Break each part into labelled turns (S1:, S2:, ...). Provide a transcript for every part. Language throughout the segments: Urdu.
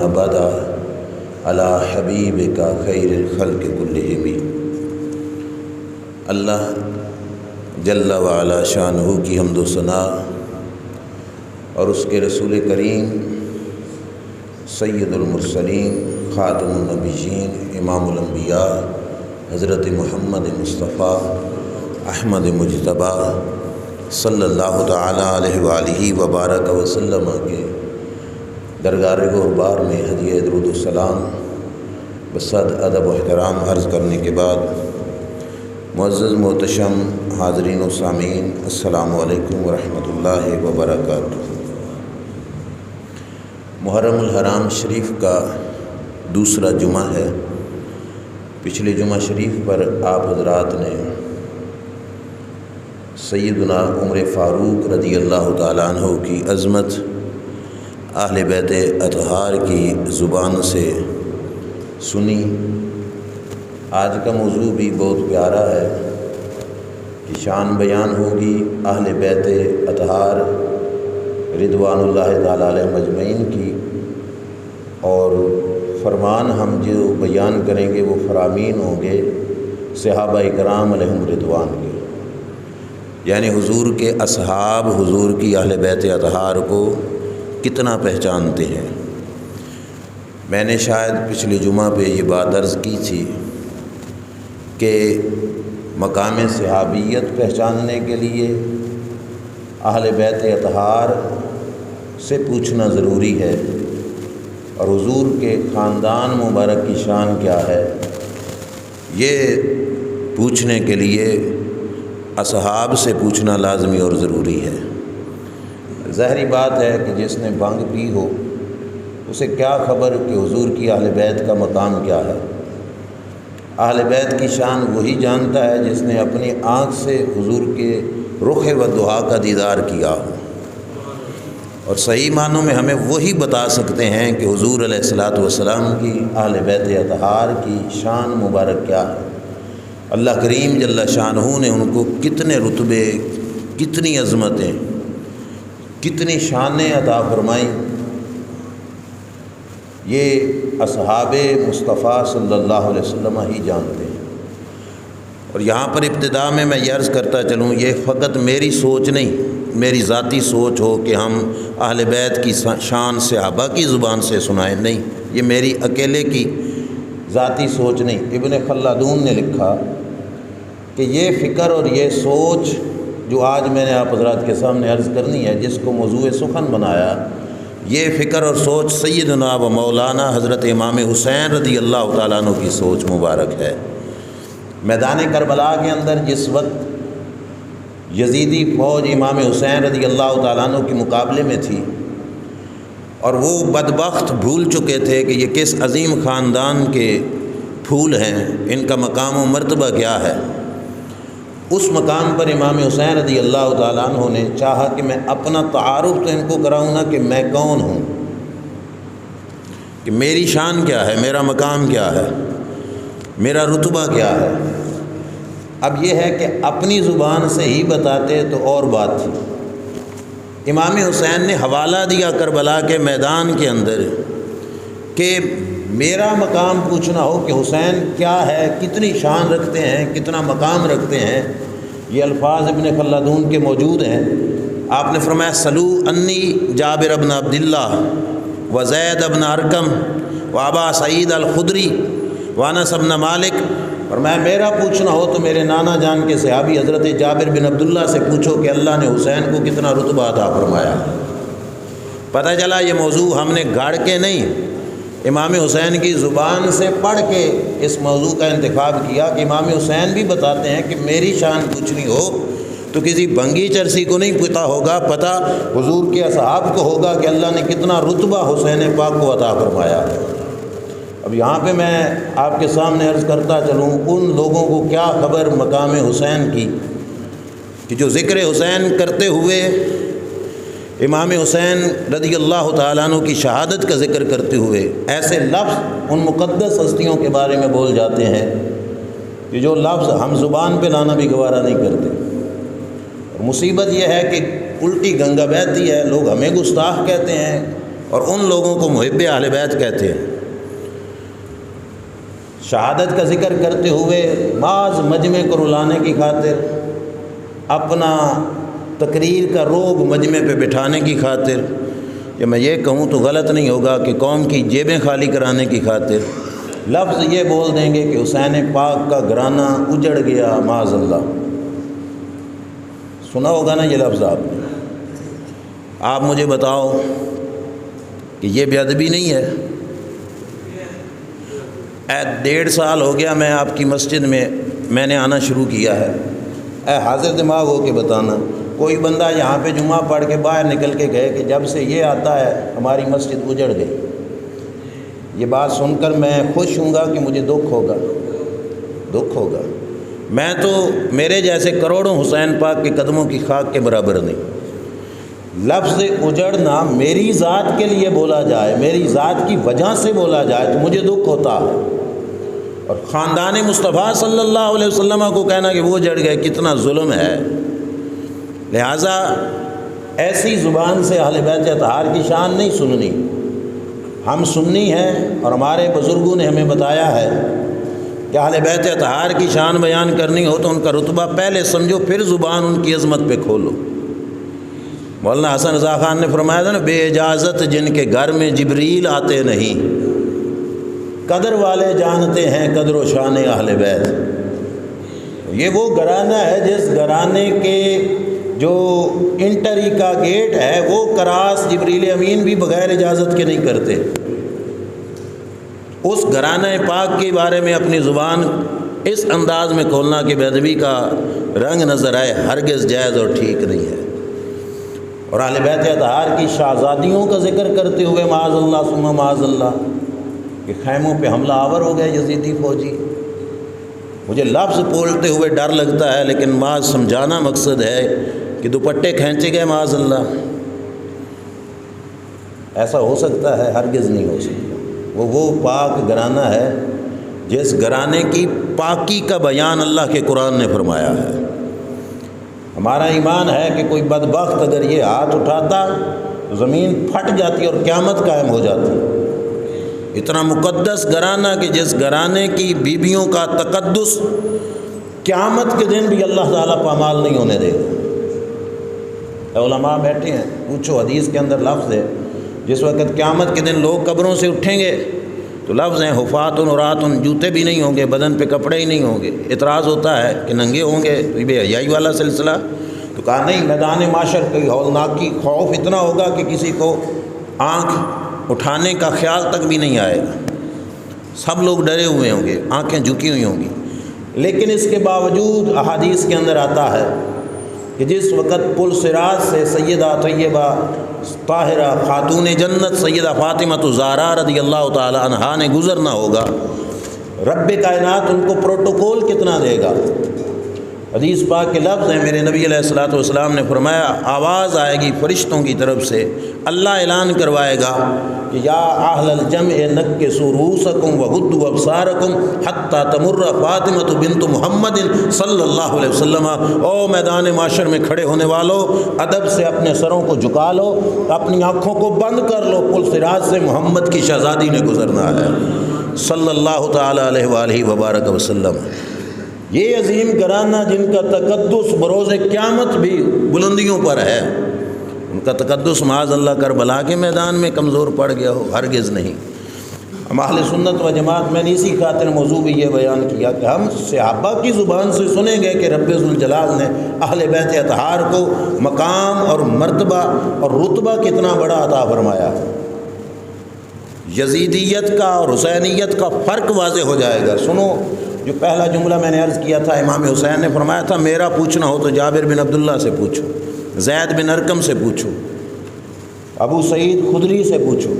S1: ابدا علی حبیبک خیر الخلق کلہم۔ اللہ جل وعلا شانہ کی حمد و ثنا اور اس کے رسول کریم سید المرسلین خاتم النبیین امام الانبیاء حضرت محمد مصطفیٰ احمد مجتبیٰ صلی اللہ تعالیٰ علیہ وآلہ وبارک وسلم کے درگاہ غربار میں ہدیہ درود السلام بصد ادب و احترام عرض کرنے کے بعد معزز محتشم حاضرین و سامعین السلام علیکم ورحمۃ اللہ وبرکاتہ۔ محرم الحرام شریف کا دوسرا جمعہ ہے۔ پچھلے جمعہ شریف پر آپ حضرات نے سیدنا عمر فاروق رضی اللہ تعالیٰ عنہ کی عظمت اہل بیت اطہار کی زبان سے سنی۔ آج کا موضوع بھی بہت پیارا ہے کہ شان بیان ہوگی اہل بیت اطہار رضوان اللہ تعالیٰ علیہ مجمعین کی، اور فرمان ہم جو بیان کریں گے وہ فرامین ہوں گے صحابہ کرام علیہم رضوان کے، یعنی حضور کے اصحاب حضور کی اہل بیت اطہار کو کتنا پہچانتے ہیں۔ میں نے شاید پچھلے جمعہ پہ یہ بات عرض کی تھی کہ مقام صحابیت پہچاننے کے لیے اہل بیت اطہار سے پوچھنا ضروری ہے، اور حضور کے خاندان مبارک کی شان کیا ہے یہ پوچھنے کے لیے اصحاب سے پوچھنا لازمی اور ضروری ہے۔ ظاہری بات ہے کہ جس نے بھنگ پی ہو اسے کیا خبر کہ حضور کی اہل بیت کا مقام کیا ہے۔ اہل بیت کی شان وہی جانتا ہے جس نے اپنی آنکھ سے حضور کے رخ و دعا کا دیدار کیا ہو، اور صحیح معنوں میں ہمیں وہی بتا سکتے ہیں کہ حضور علیہ الصلاۃ والسلام کی اہل بیت اطہار کی شان مبارک کیا ہے۔ اللہ کریم جل شانہ نے ان کو کتنے رتبے، کتنی عظمتیں، کتنی شانیں عطا فرمائیں، یہ اصحاب مصطفیٰ صلی اللہ علیہ وسلم ہی جانتے ہیں۔ اور یہاں پر ابتدا میں یہ عرض کرتا چلوں، یہ فقط میری سوچ نہیں، میری ذاتی سوچ ہو کہ ہم اہل بیت کی شان صحابہ کی زبان سے سنائیں، نہیں، یہ میری اکیلے کی ذاتی سوچ نہیں۔ ابن خلدون نے لکھا کہ یہ فکر اور یہ سوچ جو آج میں نے آپ حضرات کے سامنے عرض کرنی ہے، جس کو موضوع سخن بنایا، یہ فکر اور سوچ سیدنا و مولانا حضرت امام حسین رضی اللہ تعالیٰ عنہ کی سوچ مبارک ہے۔ میدان کربلا کے اندر جس وقت یزیدی فوج امام حسین رضی اللہ تعالیٰ عنہ کے مقابلے میں تھی، اور وہ بدبخت بھول چکے تھے کہ یہ کس عظیم خاندان کے پھول ہیں، ان کا مقام و مرتبہ کیا ہے، اس مقام پر امام حسین رضی اللہ تعالیٰ عنہ نے چاہا کہ میں اپنا تعارف تو ان کو کراؤں نا کہ میں کون ہوں، کہ میری شان کیا ہے، میرا مقام کیا ہے، میرا رتبہ کیا ہے۔ اب یہ ہے کہ اپنی زبان سے ہی بتاتے تو اور بات تھی۔ امام حسین نے حوالہ دیا کربلا کے میدان کے اندر کہ میرا مقام پوچھنا ہو کہ حسین کیا ہے، کتنی شان رکھتے ہیں، کتنا مقام رکھتے ہیں، یہ الفاظ ابن خلدون کے موجود ہیں۔ آپ نے فرمایا سلو انی جابر ابن عبداللہ و زید ابن ارقم و ابا سعید الخدری و انس ابن مالک، فرمایا میرا پوچھنا ہو تو میرے نانا جان کے صحابی حضرت جابر بن عبداللہ سے پوچھو کہ اللہ نے حسین کو کتنا رتبہ عطا فرمایا۔ پتہ چلا یہ موضوع ہم نے گاڑ کے نہیں، امام حسین کی زبان سے پڑھ کے اس موضوع کا انتخاب کیا کہ امام حسین بھی بتاتے ہیں کہ میری شان پوچھنی ہو تو کسی بنگی چرسی کو نہیں پتہ ہوگا، پتہ حضور کے اصحاب کو ہوگا کہ اللہ نے کتنا رتبہ حسین پاک کو عطا فرمایا۔ اب یہاں پہ میں آپ کے سامنے عرض کرتا چلوں ان لوگوں کو کیا خبر مقام حسین کی کہ جو ذکر حسین کرتے ہوئے امام حسین رضی اللہ تعالیٰ عنہ کی شہادت کا ذکر کرتے ہوئے ایسے لفظ ان مقدس ہستیوں کے بارے میں بول جاتے ہیں کہ جو لفظ ہم زبان پہ لانا بھی گوارا نہیں کرتے۔ اور مصیبت یہ ہے کہ الٹی گنگا بہتی ہے، لوگ ہمیں گستاخ کہتے ہیں، اور ان لوگوں کو محب اہل بیت کہتے ہیں۔ شہادت کا ذکر کرتے ہوئے بعض مجمع کو رلانے کی خاطر، اپنا تقریر کا روب مجمع پہ بٹھانے کی خاطر، کہ میں یہ کہوں تو غلط نہیں ہوگا کہ قوم کی جیبیں خالی کرانے کی خاطر لفظ یہ بول دیں گے کہ حسین پاک کا گھرانہ اجڑ گیا معاذ اللہ۔ سنا ہوگا نا یہ لفظ آپ نے۔ آپ مجھے بتاؤ کہ یہ بے ادبی نہیں ہے؟ 1.5 سال ہو گیا میں آپ کی مسجد میں نے آنا شروع کیا ہے۔ اے حاضر دماغ ہو کے بتانا، کوئی بندہ یہاں پہ جمعہ پڑھ کے باہر نکل کے گئے کہ جب سے یہ آتا ہے ہماری مسجد اجڑ گئی؟ یہ بات سن کر میں خوش ہوں گا کہ مجھے دکھ ہوگا؟ میں تو میرے جیسے کروڑوں حسین پاک کے قدموں کی خاک کے برابر نہیں۔ لفظ اجڑنا میری ذات کے لیے بولا جائے، میری ذات کی وجہ سے بولا جائے تو مجھے دکھ ہوتا ہے، اور خاندان مصطفیٰ صلی اللہ علیہ وسلم کو کہنا کہ وہ اجڑ گئے کتنا ظلم ہے۔ لہٰذا ایسی زبان سے اہل بیت اطہار کی شان نہیں سننی۔ ہم سنی ہیں اور ہمارے بزرگوں نے ہمیں بتایا ہے کہ اہل بیت اطہار کی شان بیان کرنی ہو تو ان کا رتبہ پہلے سمجھو، پھر زبان ان کی عظمت پہ کھولو۔ مولانا حسن رضا خان نے فرمایا تھا نا، بے اجازت جن کے گھر میں جبریل آتے نہیں، قدر والے جانتے ہیں قدر و شان اہل بیت۔ یہ وہ گھرانہ ہے جس گھرانے کے جو انٹری کا گیٹ ہے وہ کراس جبریل امین بھی بغیر اجازت کے نہیں کرتے۔ اس گھرانہ پاک کے بارے میں اپنی زبان اس انداز میں کھولنا کہ بے ادبی کا رنگ نظر آئے، ہرگز جائز اور ٹھیک نہیں ہے۔ اور اہل بیت اطہار کی شہزادیوں کا ذکر کرتے ہوئے معاذ اللہ ثم معاذ اللہ کہ خیموں پہ حملہ آور ہو گئے یزیدی فوجی۔ مجھے لفظ بولتے ہوئے ڈر لگتا ہے، لیکن معاذ سمجھانا مقصد ہے کہ دوپٹے کھینچے گئے معاذ اللہ۔ ایسا ہو سکتا ہے؟ ہرگز نہیں ہو سکتا۔ وہ پاک گھرانہ ہے جس گھرانے کی پاکی کا بیان اللہ کے قرآن نے فرمایا ہے۔ ہمارا ایمان ہے کہ کوئی بدبخت اگر یہ ہاتھ اٹھاتا تو زمین پھٹ جاتی اور قیامت قائم ہو جاتی۔ اتنا مقدس گھرانہ کہ جس گھرانے کی بیویوں کا تقدس قیامت کے دن بھی اللہ تعالیٰ پامال نہیں ہونے دے گا۔ علماء بیٹھے ہیں، پوچھو، حدیث کے اندر لفظ ہے جس وقت قیامت کے دن لوگ قبروں سے اٹھیں گے تو لفظ ہیں حفات عرات، جوتے بھی نہیں ہوں گے، بدن پہ کپڑے ہی نہیں ہوں گے۔ اعتراض ہوتا ہے کہ ننگے ہوں گے، تو بے حیائی والا سلسلہ۔ تو کہا نہیں، میدان معاشر کی ہولناکی خوف اتنا ہوگا کہ کسی کو آنکھ اٹھانے کا خیال تک بھی نہیں آئے گا، سب لوگ ڈرے ہوئے ہوں گے، آنکھیں جھکی ہوئی ہوں گی۔ لیکن اس کے باوجود احادیث کے اندر آتا ہے کہ جس وقت پل صراط سے سیدہ طیبہ طاہرہ خاتون جنت سیدہ فاطمہ الزہرا رضی اللہ تعالی عنہا نے گزرنا ہوگا، رب کائنات ان کو پروٹوکول کتنا دے گا۔ حدیث پاک کے لفظ ہیں، میرے نبی علیہ الصلوۃ والسلام نے فرمایا آواز آئے گی فرشتوں کی طرف سے، اللہ اعلان کروائے گا کہ یا اہل الجمع نکسوا رؤوسکم وغضوا ابصارکم حتی تمر فاطمہ بنت محمد صلی اللہ علیہ وسلم۔ او میدان معاشر میں کھڑے ہونے والوں، ادب سے اپنے سروں کو جھکا لو، اپنی آنکھوں کو بند کر لو، پل صراط سے محمد کی شہزادی نے گزرنا ہے صلی اللہ تعالی علیہ وآلہ وبارک وسلم۔ یہ عظیم گھرانہ جن کا تقدس بروز قیامت بھی بلندیوں پر ہے، ان کا تقدس معاذ اللہ کربلا کے میدان میں کمزور پڑ گیا ہو؟ ہرگز نہیں۔ ہم اہل سنت و جماعت میں نے اسی خاطر موضوع بھی یہ بیان کیا کہ ہم صحابہ کی زبان سے سنیں گے کہ رب ذوالجلال نے اہل بیت اطہار کو مقام اور مرتبہ اور رتبہ کتنا بڑا عطا فرمایا۔ یزیدیت کا اور حسینیت کا فرق واضح ہو جائے گا۔ سنو، جو پہلا جملہ میں نے عرض کیا تھا، امام حسین نے فرمایا تھا میرا پوچھنا ہو تو جابر بن عبداللہ سے پوچھو، زید بن ارقم سے پوچھو، ابو سعید خدری سے پوچھو،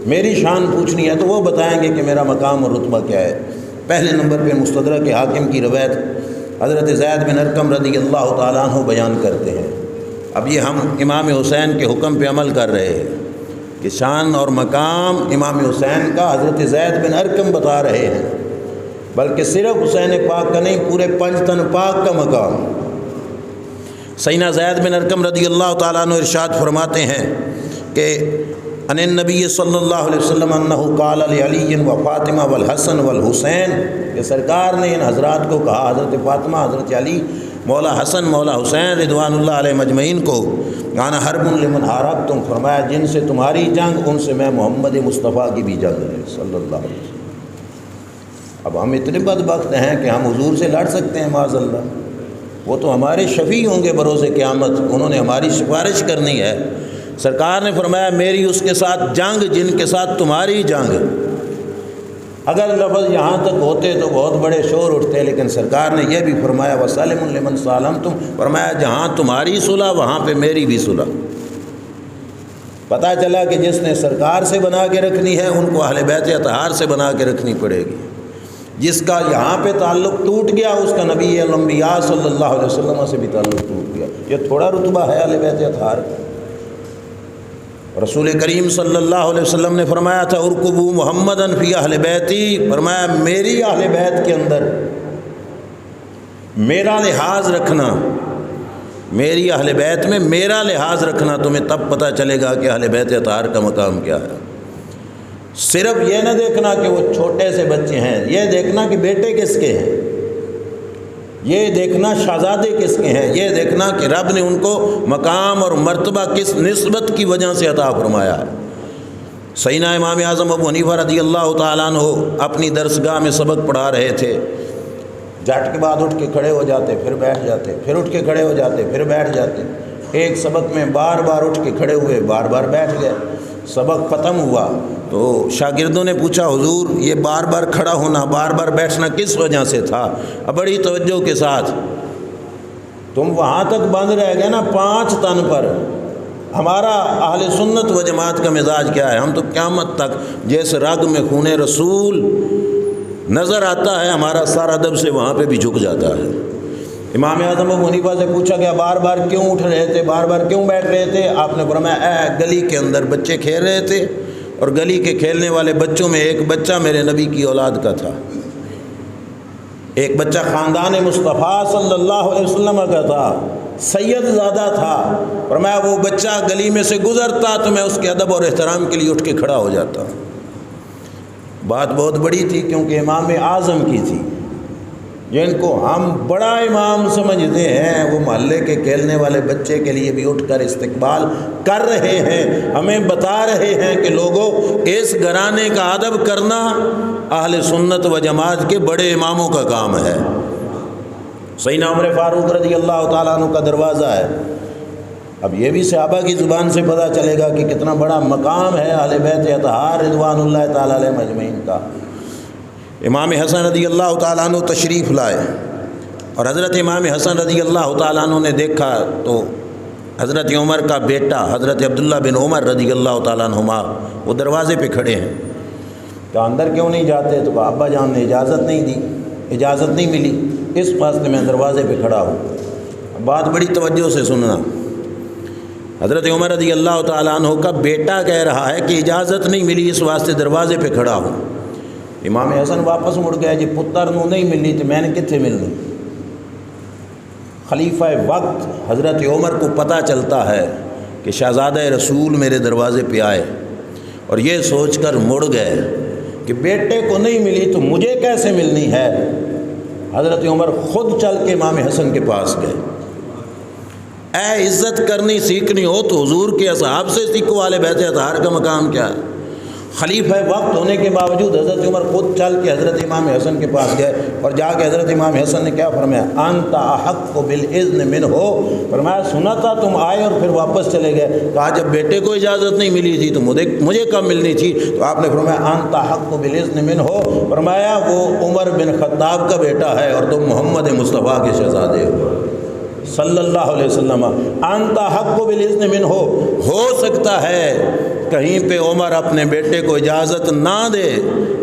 S1: میری شان پوچھنی ہے تو وہ بتائیں گے کہ میرا مقام اور رتبہ کیا ہے۔ پہلے نمبر پہ مستدرک حاکم کی روایت حضرت زید بن ارقم رضی اللہ تعالیٰ عنہ بیان کرتے ہیں۔ اب یہ ہم امام حسین کے حکم پہ عمل کر رہے ہیں کہ شان اور مقام امام حسین کا حضرت زید بن ارقم بتا رہے ہیں، بلکہ صرف حسین پاک کا نہیں، پورے پنج تن پاک کا مقام۔ سیدنا زید بن ارقم رضی اللہ تعالیٰ عنہ ارشاد فرماتے ہیں کہ ان النبی صلی اللہ علیہ وسلم انہ قال لعلی و فاطمہ والحسن والحسین، کہ سرکار نے ان حضرات کو کہا، حضرت فاطمہ، حضرت علی، مولا حسن، مولا حسین رضوان اللہ علیہ مجمعین کو، انا حرب لمن حاربتم، فرمایا جن سے تمہاری جنگ ان سے میں محمد مصطفیٰ کی بھی جنگ ہے صلی اللہ علیہ وسلم۔ اب ہم اتنے بدبخت ہیں کہ ہم حضور سے لڑ سکتے ہیں معاذ اللہ، وہ تو ہمارے شفیع ہوں گے بروز قیامت، انہوں نے ہماری سفارش کرنی ہے۔ سرکار نے فرمایا میری اس کے ساتھ جنگ جن کے ساتھ تمہاری جنگ۔ اگر لفظ یہاں تک ہوتے تو بہت بڑے شور اٹھتے، لیکن سرکار نے یہ بھی فرمایا وسلم لمن سالمتم، فرمایا جہاں تمہاری صلح وہاں پہ میری بھی صلح۔ پتہ چلا کہ جس نے سرکار سے بنا کے رکھنی ہے ان کو اہل بیت اطہار سے بنا کے رکھنی پڑے گی، جس کا یہاں پہ تعلق ٹوٹ گیا اس کا نبی الانبیاء صلی اللہ علیہ وسلم سے بھی تعلق ٹوٹ گیا۔ یہ تھوڑا رتبہ ہے اہل بیت اطہار کا۔ رسول کریم صلی اللہ علیہ وسلم نے فرمایا تھا ارکبوا محمدً فی اہل بیتی، فرمایا میری اہل بیت کے اندر میرا لحاظ رکھنا، میری اہل بیت میں میرا لحاظ رکھنا، تمہیں تب پتہ چلے گا کہ اہل بیت اطہار کا مقام کیا ہے۔ صرف یہ نہ دیکھنا کہ وہ چھوٹے سے بچے ہیں، یہ دیکھنا کہ بیٹے کس کے ہیں، یہ دیکھنا شہزادے کس کے ہیں، یہ دیکھنا کہ رب نے ان کو مقام اور مرتبہ کس نسبت کی وجہ سے عطا فرمایا ہے۔ سیدنا امام اعظم ابو حنیفہ رضی اللہ تعالیٰ عنہ اپنی درسگاہ میں سبق پڑھا رہے تھے، جھٹ کے بعد اٹھ کے کھڑے ہو جاتے، پھر بیٹھ جاتے، پھر اٹھ کے کھڑے ہو جاتے، پھر بیٹھ جاتے۔ ایک سبق میں بار بار اٹھ کے کھڑے ہوئے، بار بار بیٹھ گئے۔ سبق ختم ہوا تو شاگردوں نے پوچھا حضور یہ بار بار کھڑا ہونا، بار بار بیٹھنا کس وجہ سے تھا؟ اب بڑی توجہ کے ساتھ، تم وہاں تک بند رہ گئے نا 5 تن پر۔ ہمارا اہل سنت و جماعت کا مزاج کیا ہے؟ ہم تو قیامت تک جیسے رگ میں خون رسول نظر آتا ہے ہمارا سارا ادب سے وہاں پہ بھی جھک جاتا ہے۔ امام اعظم ابو حنیفہ سے پوچھا گیا بار بار کیوں اٹھ رہے تھے، بار بار کیوں بیٹھ رہے تھے؟ آپ نے فرمایا اے گلی کے اندر بچے کھیل رہے تھے اور گلی کے کھیلنے والے بچوں میں ایک بچہ میرے نبی کی اولاد کا تھا، ایک بچہ خاندان مصطفیٰ صلی اللہ علیہ وسلم کا تھا، سید زادہ تھا۔ فرمایا وہ بچہ گلی میں سے گزرتا تو میں اس کے ادب اور احترام کے لیے اٹھ کے کھڑا ہو جاتا۔ بات بہت بڑی تھی کیونکہ امام اعظم کی تھی، جن کو ہم بڑا امام سمجھتے ہیں، وہ محلے کے کھیلنے والے بچے کے لیے بھی اٹھ کر استقبال کر رہے ہیں، ہمیں بتا رہے ہیں کہ لوگوں اس گھرانے کا ادب کرنا اہل سنت و جماعت کے بڑے اماموں کا کام ہے۔ سیدنا عمر فاروق رضی اللہ تعالیٰ عنہ کا دروازہ ہے۔ اب یہ بھی صحابہ کی زبان سے پتہ چلے گا کہ کتنا بڑا مقام ہے اہل بیت اطہار رضوان اللہ تعالیٰ علیہ مجمعین کا۔ امام حسن رضی اللہ تعالیٰ عنہ تشریف لائے اور حضرت امام حسن رضی اللہ تعالیٰ عنہ نے دیکھا تو حضرت عمر کا بیٹا حضرت عبداللہ بن عمر رضی اللہ تعالیٰ عنہما وہ دروازے پہ کھڑے ہیں۔ کہ اندر کیوں نہیں جاتے؟ تو ابا جان نے اجازت نہیں دی، اجازت نہیں ملی، اس واسطے میں دروازے پہ کھڑا ہوں۔ بات بڑی توجہ سے سننا، حضرت عمر رضی اللہ تعالیٰ عنہ کا بیٹا کہہ رہا ہے کہ اجازت نہیں ملی اس واسطے دروازے پہ کھڑا ہوں۔ امام حسن واپس مڑ گیا، جی پتر نو نہیں ملنی تو میں نے کتنے ملنی؟ خلیفہ وقت حضرت عمر کو پتہ چلتا ہے کہ شہزادہ رسول میرے دروازے پہ آئے اور یہ سوچ کر مڑ گئے کہ بیٹے کو نہیں ملی تو مجھے کیسے ملنی ہے۔ حضرت عمر خود چل کے امام حسن کے پاس گئے۔ اے عزت کرنی سیکھنی ہو تو حضور کے اصحاب سے سیکھو، اہل بیت اطہار کا مقام کیا ہے۔ خلیفہ وقت ہونے کے باوجود حضرت عمر خود چل کے حضرت امام حسن کے پاس گئے اور جا کے حضرت امام حسن نے کیا فرمایا؟ انت احق بالاذن منہ، فرمایا سنا تھا تم آئے اور پھر واپس چلے گئے۔ کہا جب بیٹے کو اجازت نہیں ملی تھی تو مجھے کب ملنی تھی؟ تو آپ نے فرمایا انت احق بالاذن منہ، فرمایا وہ عمر بن خطاب کا بیٹا ہے اور تم محمد مصطفیٰ کے شہزادے ہو صلی اللہ علیہ وسلم۔ انت حق بالاذن منہ، ہو سکتا ہے کہیں پہ عمر اپنے بیٹے کو اجازت نہ دے،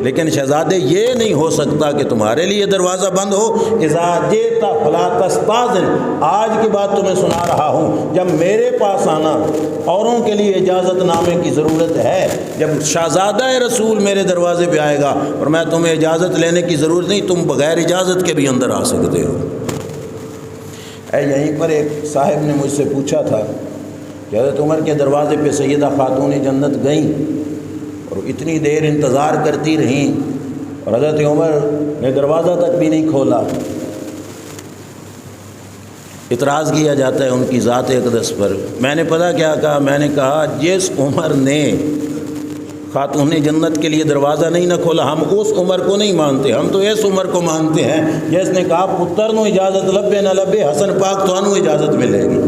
S1: لیکن شہزادے یہ نہیں ہو سکتا کہ تمہارے لیے دروازہ بند ہو۔ اذا جئت فلا تستاذن، آج کی بات تمہیں سنا رہا ہوں، جب میرے پاس آنا اوروں کے لیے اجازت نامے کی ضرورت ہے، جب شہزادہ رسول میرے دروازے پہ آئے گا اور میں تمہیں اجازت لینے کی ضرورت نہیں، تم بغیر اجازت کے بھی اندر آ سکتے ہو۔ یہیں پر ایک صاحب نے مجھ سے پوچھا تھا کہ حضرت عمر کے دروازے پہ سیدہ خاتون جنت گئیں اور اتنی دیر انتظار کرتی رہیں اور حضرت عمر نے دروازہ تک بھی نہیں کھولا۔ اعتراض کیا جاتا ہے ان کی ذات اقدس پر۔ میں نے پتہ کیا کہا؟ میں نے کہا جس عمر نے خاتون جنت کے لیے دروازہ نہیں نہ کھولا، ہم اس عمر کو نہیں مانتے، ہم تو اس عمر کو مانتے ہیں جس نے کہا پتر نو اجازت لبے نہ لبے حسن پاک تو انو اجازت ملے گی۔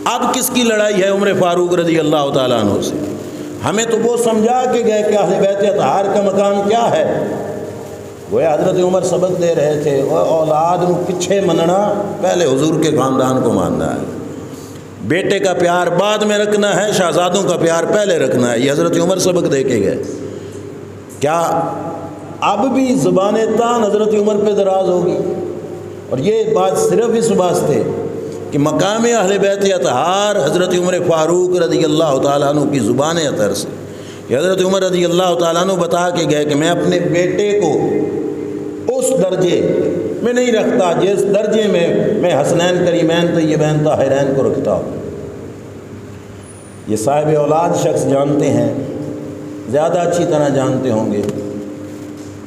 S1: اب کس کی لڑائی ہے عمر فاروق رضی اللہ تعالیٰ عنہ سے؟ ہمیں تو وہ سمجھا کے گئے کہ اہل بیت اطہار کا مقام کیا ہے۔ وہ حضرت عمر سبق دے رہے تھے، اولاد کو پیچھے مننا، پہلے حضور کے خاندان کو ماننا ہے، بیٹے کا پیار بعد میں رکھنا ہے، شہزادوں کا پیار پہلے رکھنا ہے۔ یہ حضرت عمر سبق دے کے گئے۔ کیا اب بھی زبان تان حضرت عمر پہ دراز ہوگی؟ اور یہ بات صرف اس واسطے کہ مقام اہل بیت اطہار حضرت عمر فاروق رضی اللہ تعالیٰ عنہ کی زبان اطہر سے کہ حضرت عمر رضی اللہ تعالیٰ عنہ بتا کے گئے کہ میں اپنے بیٹے کو اس درجے میں نہیں رکھتا جس درجے میں حسنین کریمین طیبین طاہرین کو رکھتا ہوں۔ یہ صاحب اولاد شخص جانتے ہیں، زیادہ اچھی طرح جانتے ہوں گے۔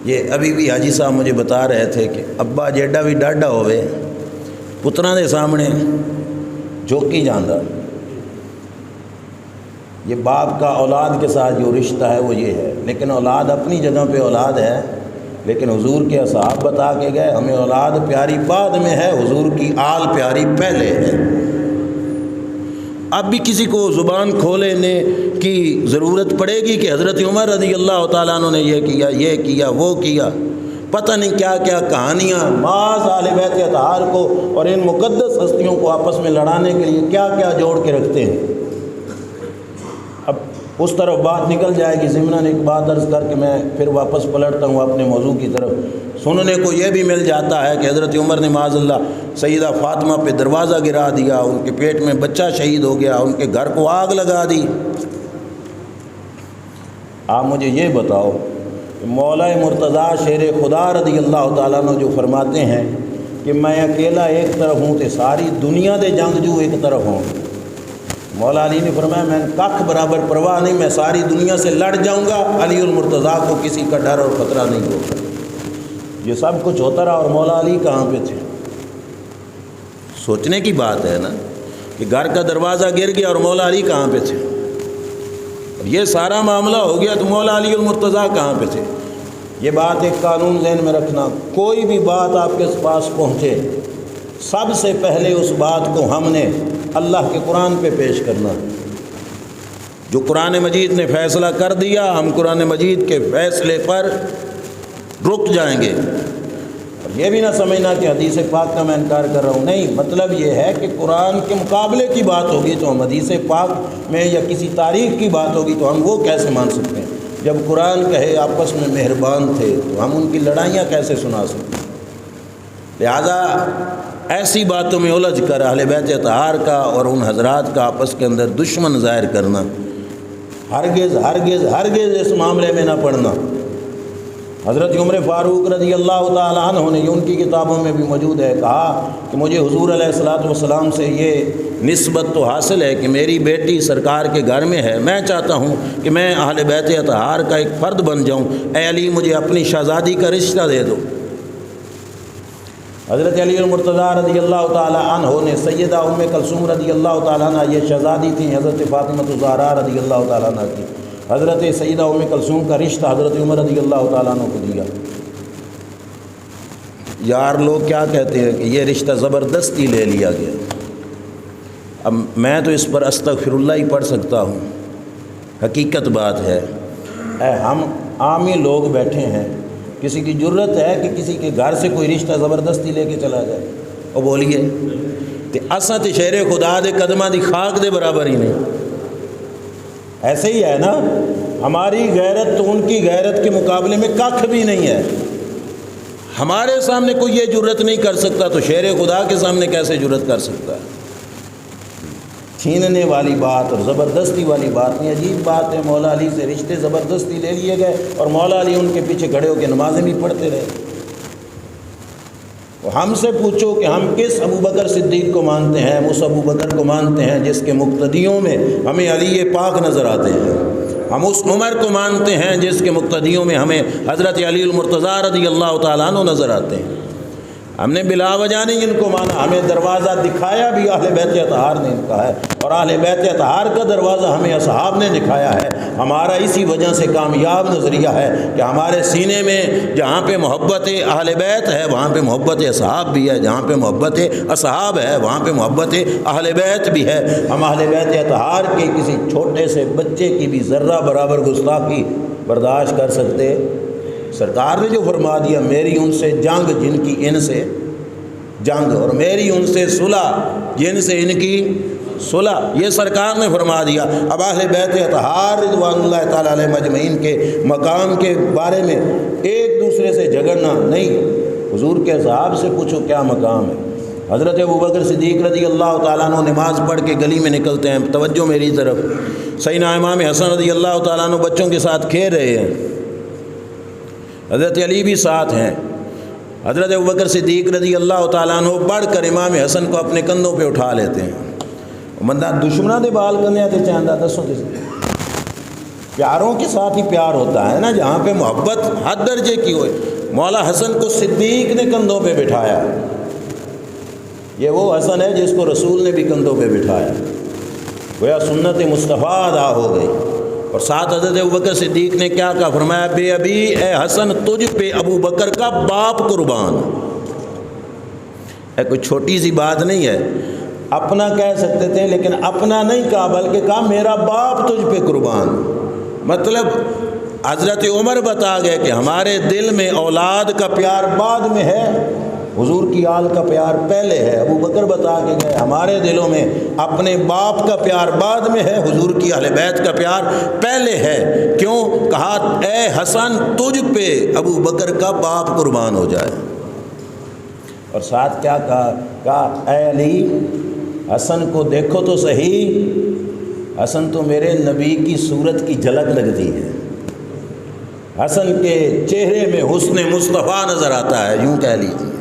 S1: یہ ابھی بھی حاجی صاحب مجھے بتا رہے تھے کہ ابا جیڈا بھی ڈاڈا ہوئے پتراں دے سامنے جھوکی جاندہ۔ یہ باپ کا اولاد کے ساتھ جو رشتہ ہے وہ یہ ہے، لیکن اولاد اپنی جگہ پہ اولاد ہے، لیکن حضور کے اصحاب بتا کے گئے ہمیں اولاد پیاری بعد میں ہے، حضور کی آل پیاری پہلے ہے۔ اب بھی کسی کو زبان کھولنے کی ضرورت پڑے گی کہ حضرت عمر رضی اللہ تعالیٰ عنہ نے یہ کیا وہ کیا، پتہ نہیں کیا کیا کہانیاں بعض اہل بیت اطہار کو اور ان مقدس ہستیوں کو آپس میں لڑانے کے لیے کیا کیا جوڑ کے رکھتے ہیں۔ اب اس طرف بات نکل جائے گی، ضمناً ایک بات عرض کر کے میں پھر واپس پلٹتا ہوں اپنے موضوع کی طرف۔ سننے کو یہ بھی مل جاتا ہے کہ حضرت عمر نے معاذ اللہ سیدہ فاطمہ پہ دروازہ گرا دیا، ان کے پیٹ میں بچہ شہید ہو گیا، ان کے گھر کو آگ لگا دی۔ آپ مجھے یہ بتاؤ کہ مولا مرتضیٰ شیر خدا رضی اللہ تعالیٰ عنہ جو فرماتے ہیں کہ میں اکیلا ایک طرف ہوں تو ساری دنیا دے جنگجو ایک طرف ہوں، مولا علی نے فرمایا میں کخ برابر پرواہ نہیں، میں ساری دنیا سے لڑ جاؤں گا، علی المرتضیٰ کو کسی کا ڈر اور خطرہ نہیں ہوگا۔ یہ سب کچھ ہوتا رہا اور مولا علی کہاں پہ تھے؟ سوچنے کی بات ہے نا کہ گھر کا دروازہ گر گیا اور مولا علی کہاں پہ تھے؟ اور یہ سارا معاملہ ہو گیا تو مولا علی المرتضیٰ کہاں پہ تھے؟ یہ بات ایک قانون ذہن میں رکھنا، کوئی بھی بات آپ کے پاس پہنچے سب سے پہلے اس بات کو ہم نے اللہ کے قرآن پہ پیش کرنا۔ جو قرآن مجید نے فیصلہ کر دیا ہم قرآن مجید کے فیصلے پر رک جائیں گے۔ اور یہ بھی نہ سمجھنا کہ حدیث پاک کا میں انکار کر رہا ہوں، نہیں، مطلب یہ ہے کہ قرآن کے مقابلے کی بات ہوگی تو ہم حدیث پاک میں یا کسی تاریخ کی بات ہوگی تو ہم وہ کیسے مان سکتے ہیں؟ جب قرآن کہے آپس میں مہربان تھے تو ہم ان کی لڑائیاں کیسے سنا سکتے ہیں؟ لہذا ایسی باتوں میں الجھ کر اہل بیت اطہار کا اور ان حضرات کا آپس کے اندر دشمن ظاہر کرنا ہرگز ہرگز ہرگز اس معاملے میں نہ پڑنا۔ حضرت عمر فاروق رضی اللہ تعالیٰ عنہ نے ان کی کتابوں میں بھی موجود ہے کہا کہ مجھے حضور علیہ الصلاۃ والسلام سے یہ نسبت تو حاصل ہے کہ میری بیٹی سرکار کے گھر میں ہے، میں چاہتا ہوں کہ میں اہل بیت اطہار کا ایک فرد بن جاؤں، اے علی مجھے اپنی شہزادی کا رشتہ دے دو۔ حضرت علی المرتضیٰ رضی اللہ تعالیٰ عنہ نے سیدہ ام کلثوم رضی اللہ تعالیٰ عنہ، یہ شہزادی تھیں حضرت فاطمہ الزہرا رضی اللہ تعالیٰ عنہ کی، حضرت سیدہ ام کلثوم کا رشتہ حضرت عمر رضی اللہ تعالیٰ عنہ کو دیا۔ یار لوگ کیا کہتے ہیں کہ یہ رشتہ زبردستی لے لیا گیا۔ اب میں تو اس پر استغفر اللہ ہی پڑھ سکتا ہوں، حقیقت بات ہے۔ ہم عامی لوگ بیٹھے ہیں، کسی کی جرت ہے کہ کسی کے گھر سے کوئی رشتہ زبردستی لے کے چلا جائے؟ اور بولیے کہ اساں تے شیر خدا دے قدماں دی خاک دے برابر ہی نہیں۔ ایسے ہی ہے نا، ہماری غیرت تو ان کی غیرت کے مقابلے میں کخ بھی نہیں ہے۔ ہمارے سامنے کوئی یہ جرت نہیں کر سکتا تو شیر خدا کے سامنے کیسے جرت کر سکتا ہے؟ چھیننے والی بات اور زبردستی والی بات نہیں، عجیب بات ہے۔ مولا علی سے رشتے زبردستی لے لیے گئے اور مولا علی ان کے پیچھے کھڑے ہو کے نمازیں بھی پڑھتے رہے۔ ہم سے پوچھو کہ ہم کس ابو بکر صدیق کو مانتے ہیں، ہم اس ابو بکر کو مانتے ہیں جس کے مقتدیوں میں ہمیں علی پاک نظر آتے ہیں، ہم اس عمر کو مانتے ہیں جس کے مقتدیوں میں ہمیں حضرت علی المرتضیٰ رضی اللہ تعالیٰ عنہ نظر آتے ہیں۔ ہم نے بلا وجہ نہیں ان کو مانا، ہمیں دروازہ دکھایا بھی اہل بیت اطہار نے کہا ہے، اور اہل بیت اطہار کا دروازہ ہمیں اصحاب نے دکھایا ہے۔ ہمارا اسی وجہ سے کامیاب نظریہ ہے کہ ہمارے سینے میں جہاں پہ محبت اہل بیت ہے وہاں پہ محبت اصحاب بھی ہے، جہاں پہ محبت اصحاب ہے وہاں پہ محبت اہل بیت بھی ہے۔ ہم اہل بیت اطہار کے کسی چھوٹے سے بچے کی بھی ذرہ برابر گستاخی برداشت کر سکتے؟ سرکار نے جو فرما دیا میری ان سے جنگ جن کی ان سے جنگ، اور میری ان سے صلح جن سے ان کی صلح، یہ سرکار نے فرما دیا۔ اب اہل بیت اطہار رضوان اللہ تعالیٰ علیہ مجمعین کے مقام کے بارے میں ایک دوسرے سے جھگڑنا نہیں، حضور کے اصحاب سے پوچھو کیا مقام ہے۔ حضرت ابوبکر صدیق رضی اللہ تعالیٰ عنہ نماز پڑھ کے گلی میں نکلتے ہیں، توجہ میری طرف، سیدنا امام حسن رضی اللہ تعالیٰ عنہ بچوں کے ساتھ کھیل رہے ہیں، حضرت علی بھی ساتھ ہیں، حضرت ابوبکر صدیق رضی اللہ تعالیٰ عنہ بڑھ کر امام حسن کو اپنے کندھوں پہ اٹھا لیتے ہیں۔ بندہ دشمنوں دے بال کرنے تے چاہتا دسو کس پیاروں کے ساتھ ہی پیار ہوتا ہے نا، جہاں پہ محبت حد درجے کی ہوئے۔ مولا حسن کو صدیق نے کندھوں پہ بٹھایا، یہ وہ حسن ہے جس کو رسول نے بھی کندھوں پہ بٹھایا، گویا سنت مصطفیٰ ادا ہو گئی۔ اور ساتھ حضرت ابوبکر صدیق نے کیا کہا، فرمایا بے ابی اے حسن تجھ پہ ابو بکر کا باپ قربان۔ کوئی چھوٹی سی بات نہیں ہے، اپنا کہہ سکتے تھے لیکن اپنا نہیں کہا بلکہ کہا میرا باپ تجھ پہ قربان۔ مطلب حضرت عمر بتا گئے کہ ہمارے دل میں اولاد کا پیار بعد میں ہے، حضور کی آل کا پیار پہلے ہے۔ ابو بکر بتا کے گئے ہمارے دلوں میں اپنے باپ کا پیار بعد میں ہے، حضور کی اہل بیت کا پیار پہلے ہے۔ کیوں؟ کہا اے حسن تجھ پہ ابو بکر کا باپ قربان ہو جائے۔ اور ساتھ کیا کہا اے علی حسن کو دیکھو تو صحیح، حسن تو میرے نبی کی صورت کی جھلک لگتی ہے، حسن کے چہرے میں حسن مصطفیٰ نظر آتا ہے، یوں کہہ لیجیے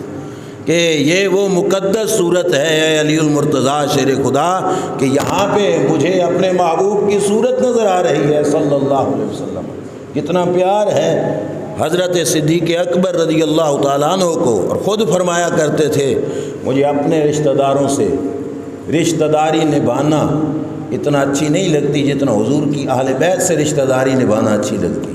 S1: کہ یہ وہ مقدس صورت ہے اے علی المرتضیٰ شیر خدا کہ یہاں پہ مجھے اپنے محبوب کی صورت نظر آ رہی ہے صلی اللہ علیہ وسلم۔ کتنا پیار ہے حضرت صدیق اکبر رضی اللہ تعالیٰ عنہ کو، اور خود فرمایا کرتے تھے مجھے اپنے رشتہ داروں سے رشتہ داری نبھانا اتنا اچھی نہیں لگتی جتنا حضور کی اہل بیت سے رشتہ داری نبھانا اچھی لگتی۔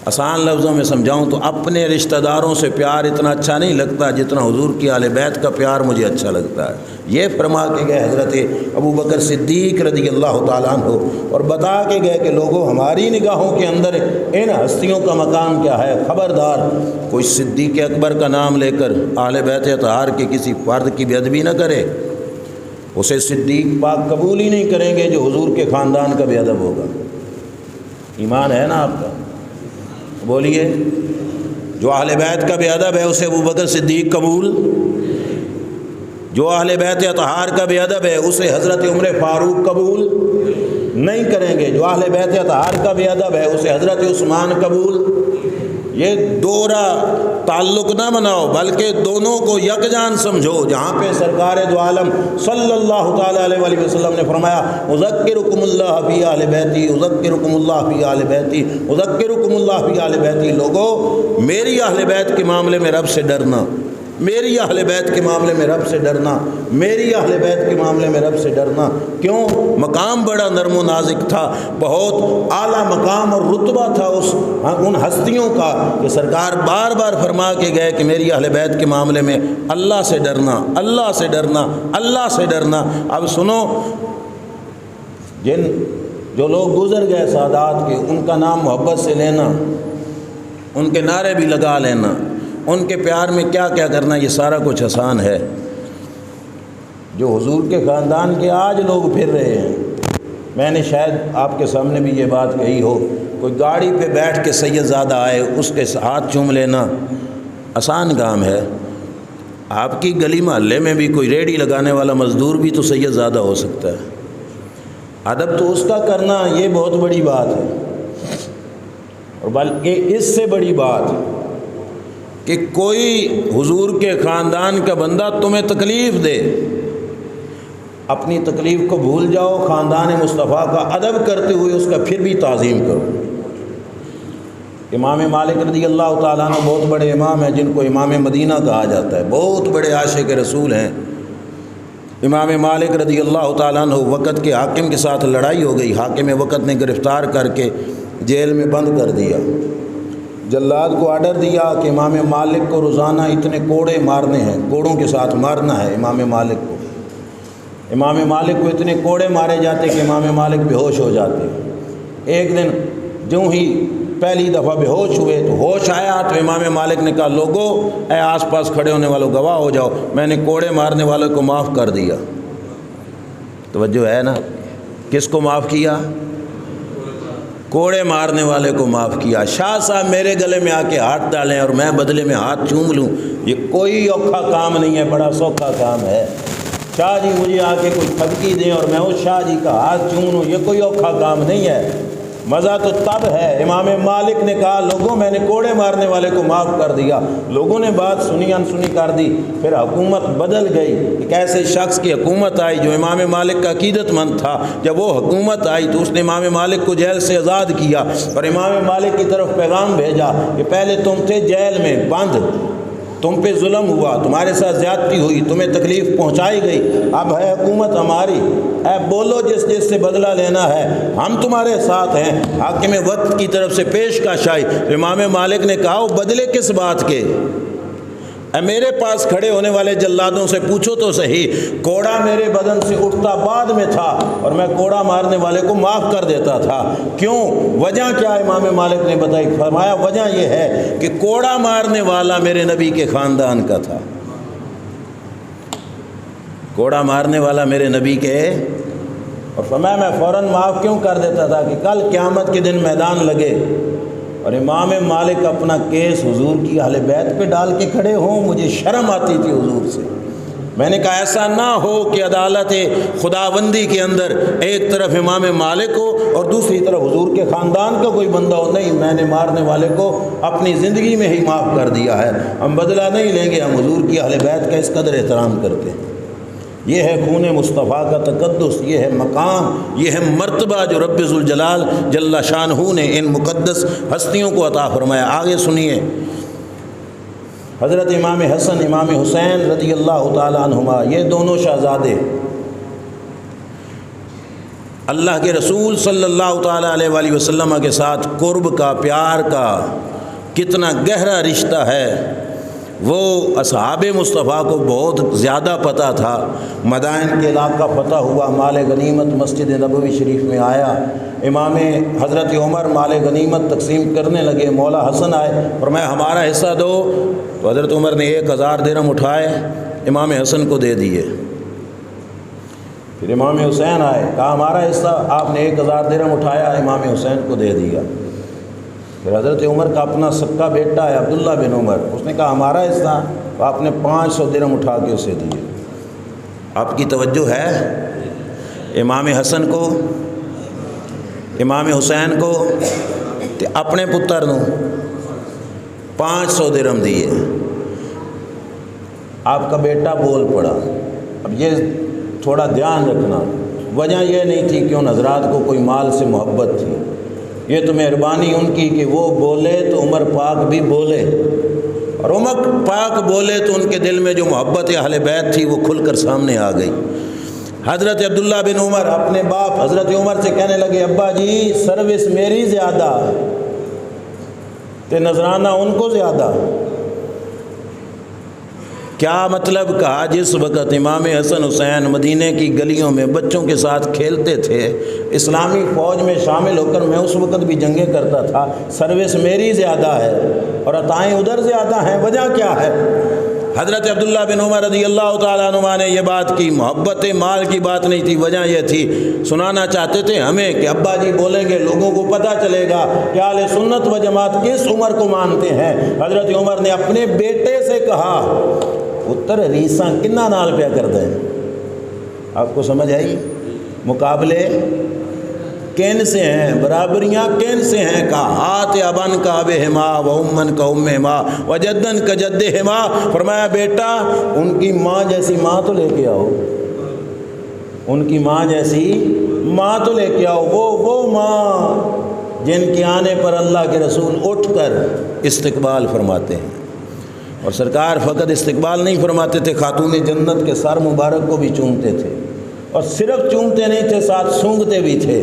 S1: آسان لفظوں میں سمجھاؤں تو اپنے رشتہ داروں سے پیار اتنا اچھا نہیں لگتا جتنا حضور کی اہل بیت کا پیار مجھے اچھا لگتا ہے۔ یہ فرما کے گئے حضرت ابوبکر صدیق رضی اللہ تعالیٰ عنہ، اور بتا کے گئے کہ لوگوں ہماری نگاہوں کے اندر ان ہستیوں کا مقام کیا ہے، خبردار کوئی صدیق اکبر کا نام لے کر اہل بیت اطہار کے کسی فرد کی بے ادبی نہ کرے، اسے صدیق پاک قبول ہی نہیں کریں گے جو حضور کے خاندان کا بے ادب ہوگا۔ ایمان ہے نا آپ کا؟ بولیے، جو اہل بیت کا بے ادب ہے اسے ابوبکر صدیق قبول، جو اہل بیت اطہار کا بے ادب ہے اسے حضرت عمر فاروق قبول نہیں کریں گے، جو اہل بیت اطہار کا بے ادب ہے اسے حضرت عثمان قبول۔ یہ دوہرا تعلق نہ بناؤ بلکہ دونوں کو یکجان سمجھو، جہاں پہ سرکار دو عالم صلی اللہ تعالیٰ علیہ وآلہ وسلم نے فرمایا اذکرکم اللہ فی اہل بیتی، اذکرکم اللہ فی اہل بیتی، اذکرکم اللہ فی اہل بیتی۔ لوگوں میری اہل بیت کے معاملے میں رب سے ڈرنا، میری اہل بیت کے معاملے میں رب سے ڈرنا، میری اہل بیت کے معاملے میں رب سے ڈرنا۔ کیوں؟ مقام بڑا نرم و نازک تھا، بہت اعلیٰ مقام اور رتبہ تھا ان ہستیوں کا کہ سرکار بار بار فرما کے گئے کہ میری اہل بیت کے معاملے میں اللہ سے ڈرنا، اللہ سے ڈرنا، اللہ سے ڈرنا۔ اب سنو، جو لوگ گزر گئے سادات کے، ان کا نام محبت سے لینا، ان کے نعرے بھی لگا لینا، ان کے پیار میں کیا کیا کرنا، یہ سارا کچھ آسان ہے۔ جو حضور کے خاندان کے آج لوگ پھر رہے ہیں، میں نے شاید آپ کے سامنے بھی یہ بات کہی ہو، کوئی گاڑی پہ بیٹھ کے سید زادہ آئے اس کے ہاتھ چوم لینا آسان کام ہے۔ آپ کی گلی محلے میں بھی کوئی ریڑھی لگانے والا مزدور بھی تو سید زادہ ہو سکتا ہے، ادب تو اس کا کرنا یہ بہت بڑی بات ہے۔ اور بلکہ اس سے بڑی بات کہ کوئی حضور کے خاندان کا بندہ تمہیں تکلیف دے، اپنی تکلیف کو بھول جاؤ، خاندان مصطفیٰ کا ادب کرتے ہوئے اس کا پھر بھی تعظیم کرو۔ امام مالک رضی اللہ تعالیٰ عنہ بہت بڑے امام ہیں، جن کو امام مدینہ کہا جاتا ہے، بہت بڑے عاشق رسول ہیں۔ امام مالک رضی اللہ تعالیٰ عنہ وقت کے حاکم کے ساتھ لڑائی ہو گئی، حاکم وقت نے گرفتار کر کے جیل میں بند کر دیا۔ جلاد کو آرڈر دیا کہ امام مالک کو روزانہ اتنے کوڑے مارنے ہیں، کوڑوں کے ساتھ مارنا ہے امام مالک کو۔ امام مالک کو اتنے کوڑے مارے جاتے کہ امام مالک بے ہوش ہو جاتے۔ ایک دن جو ہی پہلی دفعہ بے ہوش ہوئے تو ہوش آیا تو امام مالک نے کہا، لوگو اے آس پاس کھڑے ہونے والوں گواہ ہو جاؤ، میں نے کوڑے مارنے والوں کو معاف کر دیا۔ توجہ ہے نا، کس کو معاف کیا؟ کوڑے مارنے والے کو معاف کیا۔ شاہ صاحب میرے گلے میں آ کے ہاتھ ڈالیں اور میں بدلے میں ہاتھ چوم لوں، یہ کوئی اوکھا کام نہیں ہے، بڑا سوکھا کام ہے۔ شاہ جی مجھے آ کے کوئی تھپکی دیں اور میں اس شاہ جی کا ہاتھ چوم لوں، یہ کوئی اوکھا کام نہیں ہے۔ مزہ تو تب ہے۔ امام مالک نے کہا، لوگوں میں نے کوڑے مارنے والے کو معاف کر دیا۔ لوگوں نے بات سنی انسنی کر دی، پھر حکومت بدل گئی۔ ایک ایسے شخص کی حکومت آئی جو امام مالک کا عقیدت مند تھا۔ جب وہ حکومت آئی تو اس نے امام مالک کو جیل سے آزاد کیا اور امام مالک کی طرف پیغام بھیجا کہ پہلے تم تھے جیل میں بند، تم پہ ظلم ہوا، تمہارے ساتھ زیادتی ہوئی، تمہیں تکلیف پہنچائی گئی، اب ہے حکومت ہماری، اے بولو جس جس سے بدلہ لینا ہے، ہم تمہارے ساتھ ہیں۔ حاکم وقت کی طرف سے پیشکش آئی، امام مالک نے کہا، وہ بدلے کس بات کے؟ اے میرے پاس کھڑے ہونے والے جلادوں سے پوچھو تو صحیح، کوڑا میرے بدن سے اٹھتا بعد میں تھا اور میں کوڑا مارنے والے کو معاف کر دیتا تھا، کیوں؟ وجہ کیا امام مالک نے بتائی؟ فرمایا وجہ یہ ہے کہ کوڑا مارنے والا میرے نبی کے خاندان کا تھا، کوڑا مارنے والا میرے نبی کے، اور فرمایا میں فوراً معاف کیوں کر دیتا تھا کہ کل قیامت کے دن میدان لگے اور امام مالک اپنا کیس حضور کی اہل بیت پہ ڈال کے کھڑے ہوں، مجھے شرم آتی تھی حضور سے۔ میں نے کہا ایسا نہ ہو کہ عدالت خداوندی کے اندر ایک طرف امام مالک ہو اور دوسری طرف حضور کے خاندان کا کوئی بندہ ہو، نہیں، میں نے مارنے والے کو اپنی زندگی میں ہی معاف کر دیا ہے، ہم بدلہ نہیں لیں گے، ہم حضور کی اہل بیت کا اس قدر احترام کرتے ہیں۔ یہ ہے خون مصطفیٰ کا تقدس، یہ ہے مقام، یہ ہے مرتبہ جو رب ذوالجلال جل شانہ نے ان مقدس ہستیوں کو عطا فرمایا۔ آگے سنیے، حضرت امام حسن امام حسین رضی اللہ تعالیٰ عنہما، یہ دونوں شہزادے اللہ کے رسول صلی اللہ تعالیٰ علیہ وآلہ وسلم کے ساتھ قرب کا، پیار کا کتنا گہرا رشتہ ہے، وہ اصحاب مصطفیٰ کو بہت زیادہ پتہ تھا۔ مدائن کے علاقہ فتح ہوا، مال غنیمت مسجد نبوی شریف میں آیا، امام حضرت عمر مال غنیمت تقسیم کرنے لگے، مولا حسن آئے، فرمایا ہمارا حصہ دو، تو حضرت عمر نے 1000 درہم اٹھائے امام حسن کو دے دیے۔ پھر امام حسین آئے، کہا ہمارا حصہ، آپ نے 1000 درہم اٹھایا، امام حسین کو دے دیا۔ پھر حضرت عمر کا اپنا سکا بیٹا ہے عبداللہ بن عمر، اس نے کہا ہمارا حصہ، تو آپ نے 500 درہم اٹھا کے اسے دیے۔ آپ کی توجہ ہے؟ امام حسن کو، امام حسین کو تے اپنے پتر نو 500 درہم دیے۔ آپ کا بیٹا بول پڑا۔ اب یہ تھوڑا دھیان رکھنا، وجہ یہ نہیں تھی کہ ان حضرات کو کوئی مال سے محبت تھی، یہ تو مہربانی ان کی کہ وہ بولے تو عمر پاک بھی بولے، اور عمر پاک بولے تو ان کے دل میں جو محبت اہل بیت تھی وہ کھل کر سامنے آ گئی۔ حضرت عبداللہ بن عمر اپنے باپ حضرت عمر سے کہنے لگے، ابا جی سروس میری زیادہ تے نذرانہ ان کو زیادہ۔ کیا مطلب؟ کہا جس وقت امام حسن حسین مدینے کی گلیوں میں بچوں کے ساتھ کھیلتے تھے، اسلامی فوج میں شامل ہو کر میں اس وقت بھی جنگیں کرتا تھا، سروس میری زیادہ ہے اور عطائیں ادھر زیادہ ہیں، وجہ کیا ہے؟ حضرت عبداللہ بن عمر رضی اللہ تعالیٰ عنہ نے یہ بات کی، محبت مال کی بات نہیں تھی، وجہ یہ تھی، سنانا چاہتے تھے ہمیں کہ ابا جی بولیں گے، لوگوں کو پتہ چلے گا کہ اہل سنت و جماعت کس عمر کو مانتے ہیں۔ حضرت عمر نے اپنے بیٹے سے کہا، پتر ریساں کنہ نال پیا کر دیں، آپ کو سمجھ آئی؟ مقابلے کن سے ہیں، برابریاں کن سے ہیں؟ کہا ہاتھ ابن کا اب ہما و امن کا ام ہما و جدن کا جد ہما، فرمایا بیٹا ان کی ماں جیسی ماں تو لے کے آؤ، ان کی ماں جیسی ماں تو لے کے آؤ، وہ ماں جن کے آنے پر اللہ کے رسول اٹھ کر استقبال فرماتے ہیں۔ اور سرکار فقط استقبال نہیں فرماتے تھے، خاتون جنت کے سر مبارک کو بھی چومتے تھے، اور صرف چومتے نہیں تھے، ساتھ سونگھتے بھی تھے۔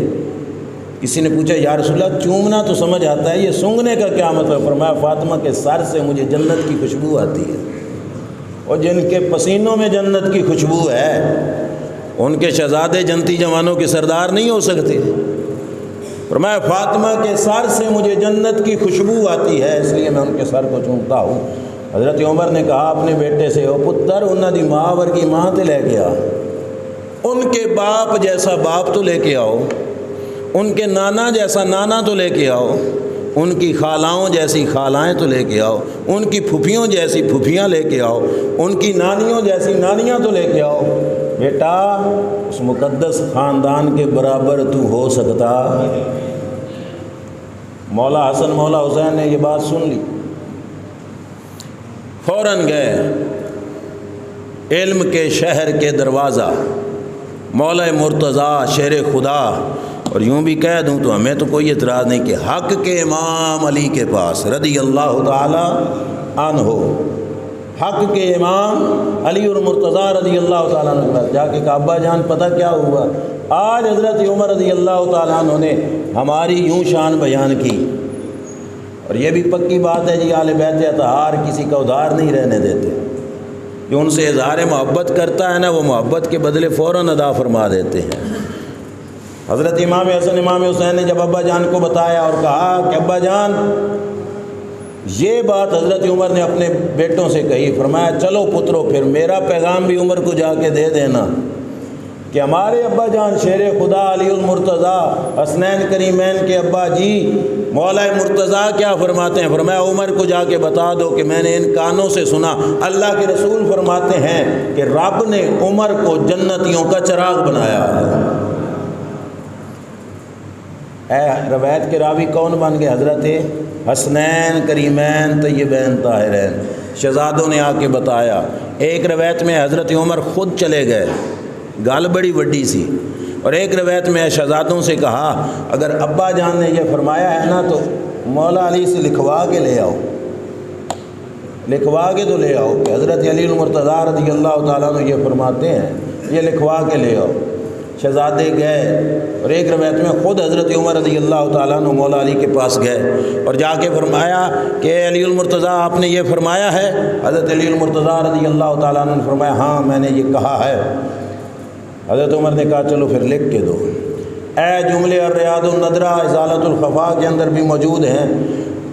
S1: کسی نے پوچھا یا رسول اللہ چومنا تو سمجھ آتا ہے، یہ سونگھنے کا کیا مطلب؟ فرمایا فاطمہ کے سر سے مجھے جنت کی خوشبو آتی ہے، اور جن کے پسینوں میں جنت کی خوشبو ہے ان کے شہزادے جنتی جوانوں کے سردار نہیں ہو سکتے۔ فرمایا فاطمہ کے سر سے مجھے جنت کی خوشبو آتی ہے، اس لیے میں ان کے سر کو چومتا ہوں۔ حضرت عمر نے کہا اپنے بیٹے سے، او پتر انہاں دی ماں ورگی ماں تے لے کے آ، ان کے باپ جیسا باپ تو لے کے آؤ، ان کے نانا جیسا نانا تو لے کے آؤ، ان کی خالاؤں جیسی خالائیں تو لے کے آؤ، ان کی پھوپھیوں جیسی پھوپھیاں لے کے آؤ، ان کی نانیوں جیسی نانیاں تو لے کے آؤ۔ بیٹا اس مقدس خاندان کے برابر تو ہو سکتا؟ مولا حسن مولا حسین نے یہ بات سن لی، فوراً گئے علم کے شہر کے دروازہ، مولا مرتضیٰ شیر خدا، اور یوں بھی کہہ دوں تو ہمیں تو کوئی اعتراض نہیں کہ حق کے امام علی کے پاس رضی اللہ تعالی عنہ، حق کے امام علی اور مرتضیٰ رضی اللہ تعالیٰ عنہ کے پاس جا کے کہا ابا جان پتہ کیا ہوا؟ آج حضرت عمر رضی اللہ تعالیٰ عنہ نے ہماری یوں شان بیان کی، اور یہ بھی پکی بات ہے جی اہل بیت اطہار کسی کا ادھار نہیں رہنے دیتے، جو ان سے اظہار محبت کرتا ہے نا وہ محبت کے بدلے فوراً ادا فرما دیتے ہیں۔ حضرت امام حسن امام حسین نے جب ابا جان کو بتایا اور کہا کہ ابا جان یہ بات حضرت عمر نے اپنے بیٹوں سے کہی، فرمایا چلو پترو پھر میرا پیغام بھی عمر کو جا کے دے دینا کہ ہمارے ابا جان شیر خدا علی المرتضیٰ حسنین کریمین کے ابا جی مولا مرتضیٰ کیا فرماتے ہیں؟ فرمایا عمر کو جا کے بتا دو کہ میں نے ان کانوں سے سنا اللہ کے رسول فرماتے ہیں کہ رب نے عمر کو جنتیوں کا چراغ بنایا ہے۔ روایت کے راوی کون بن گئے؟ حضرت حسنین کریمین طیبین طاہرین، شہزادوں نے آ کے بتایا۔ ایک روایت میں حضرت عمر خود چلے گئے، گال بڑی وڈی سی، اور ایک روایت میں شہزادوں سے کہا اگر ابا جان نے یہ فرمایا ہے نا تو مولا علی سے لکھوا کے لے آؤ، لکھوا کے تو لے آؤ کہ حضرت علی المرتضیٰ رضی اللہ تعالیٰ عنہ یہ فرماتے ہیں، یہ لکھوا کے لے آؤ۔ شہزادے گئے، اور ایک روایت میں خود حضرت عمر رضی اللہ تعالیٰ عنہ مولا علی کے پاس گئے اور جا کے فرمایا کہ علی المرتضیٰ آپ نے یہ فرمایا ہے؟ حضرت علی المرتضیٰ رضی اللہ تعالیٰ عنہ نے فرمایا ہاں میں نے یہ کہا ہے۔ حضرت عمر نے کہا چلو پھر لکھ کے دو۔ اے جملے الریاض الندرہ ازالۃ الخفا کے اندر بھی موجود ہیں۔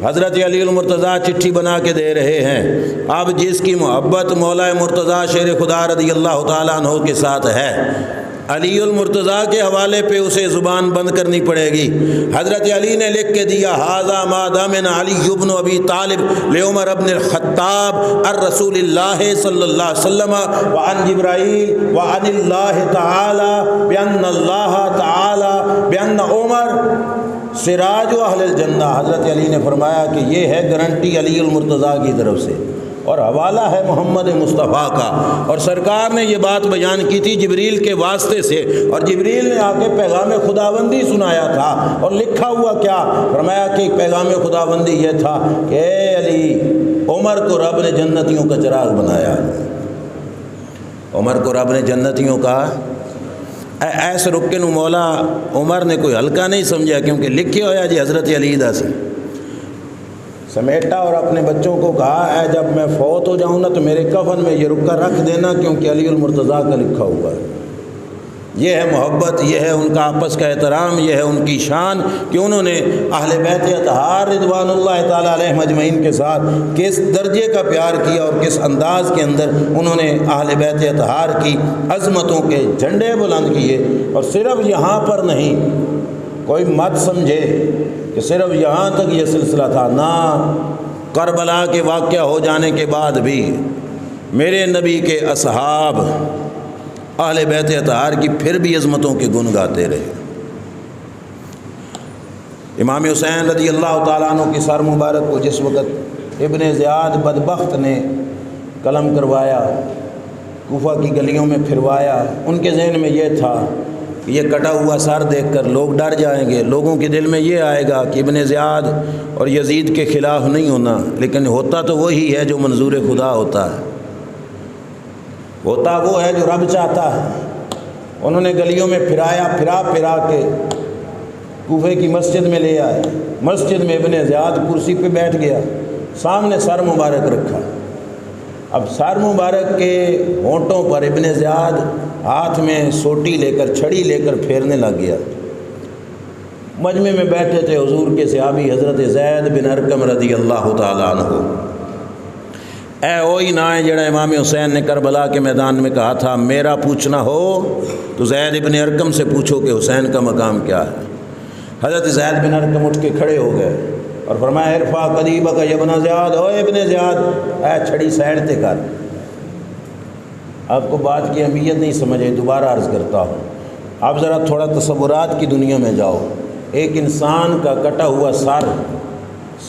S1: حضرت علی المرتضیٰ چٹھی بنا کے دے رہے ہیں، اب جس کی محبت مولا مرتضیٰ شیر خدا رضی اللہ تعالیٰ عنہ کے ساتھ ہے علی المرتضیٰ کے حوالے پہ اسے زبان بند کرنی پڑے گی۔ حضرت علی نے لکھ کے دیا ھذا ما ضمن علی بن ابی طالب لعمر بن الخطاب الرسول اللہ صلی اللہ علیہ وسلم وعن جبرائیل وعن اللہ تعالی بان اللہ تعالی بان عمر سراج اہل الجنہ۔ حضرت علی نے فرمایا کہ یہ ہے گارنٹی علی المرتضیٰ کی طرف سے، اور حوالہ ہے محمد مصطفیٰ کا، اور سرکار نے یہ بات بیان کی تھی جبریل کے واسطے سے، اور جبریل نے آ کے پیغام خداوندی سنایا تھا، اور لکھا ہوا کیا؟ فرمایا کہ پیغام خداوندی یہ تھا کہ اے علی عمر کو رب نے جنتیوں کا چراغ بنایا، عمر کو رب نے جنتیوں کا ایسے رکن مولا عمر نے کوئی ہلکا نہیں سمجھا، کیونکہ لکھے ہوا جی حضرت علی دا سے سمیٹا، اور اپنے بچوں کو کہا اے جب میں فوت ہو جاؤں نا تو میرے کفن میں یہ رکا رکھ دینا، کیونکہ علی المرتضیٰ کا لکھا ہوا ہے۔ یہ ہے محبت، یہ ہے ان کا آپس کا احترام، یہ ہے ان کی شان کہ انہوں نے اہل بیت اطہار رضوان اللہ تعالیٰ علیہم اجمعین کے ساتھ کس درجے کا پیار کیا، اور کس انداز کے اندر انہوں نے اہل بیت اطہار کی عظمتوں کے جھنڈے بلند کیے۔ اور صرف یہاں پر نہیں، کوئی مت سمجھے کہ صرف یہاں تک یہ سلسلہ تھا، نہ کربلا کے واقعہ ہو جانے کے بعد بھی میرے نبی کے اصحاب اہل بیت اطہار کی پھر بھی عظمتوں کے گن گاتے رہے۔ امام حسین رضی اللہ تعالیٰ عنہ کی سر مبارک کو جس وقت ابن زیاد بدبخت نے قلم کروایا، کوفہ کی گلیوں میں پھروایا، ان کے ذہن میں یہ تھا کہ یہ کٹا ہوا سر دیکھ کر لوگ ڈر جائیں گے، لوگوں کے دل میں یہ آئے گا کہ ابن زیاد اور یزید کے خلاف نہیں ہونا، لیکن ہوتا تو وہی ہے جو منظور خدا ہوتا ہے، ہوتا وہ ہے جو رب چاہتا ہے۔ انہوں نے گلیوں میں پھرایا، پھرا کے کوفے کی مسجد میں لے آئے۔ مسجد میں ابن زیاد کرسی پہ بیٹھ گیا، سامنے سر مبارک رکھا۔ اب سر مبارک کے ہونٹوں پر ابن زیاد ہاتھ میں سوٹی لے کر، چھڑی لے کر پھیرنے لگ گیا۔ مجمع میں بیٹھے تھے حضور کے صحابی حضرت زید بن ارقم رضی اللہ تعالیٰ عنہ۔ اے وہی نہ ہے جڑا امام حسین نے کربلا کے میدان میں کہا تھا میرا پوچھنا ہو تو زید بن ارقم سے پوچھو کہ حسین کا مقام کیا ہے۔ حضرت زید بن ارقم اٹھ کے کھڑے ہو گئے اور فرمایا ارفع قدیبک یا ابن زیاد، او ابن زیاد اے چھڑی سائڈ تے کر۔ آپ کو بات کی اہمیت نہیں سمجھے، دوبارہ عرض کرتا ہوں۔ آپ ذرا تھوڑا تصورات کی دنیا میں جاؤ۔ ایک انسان کا کٹا ہوا سر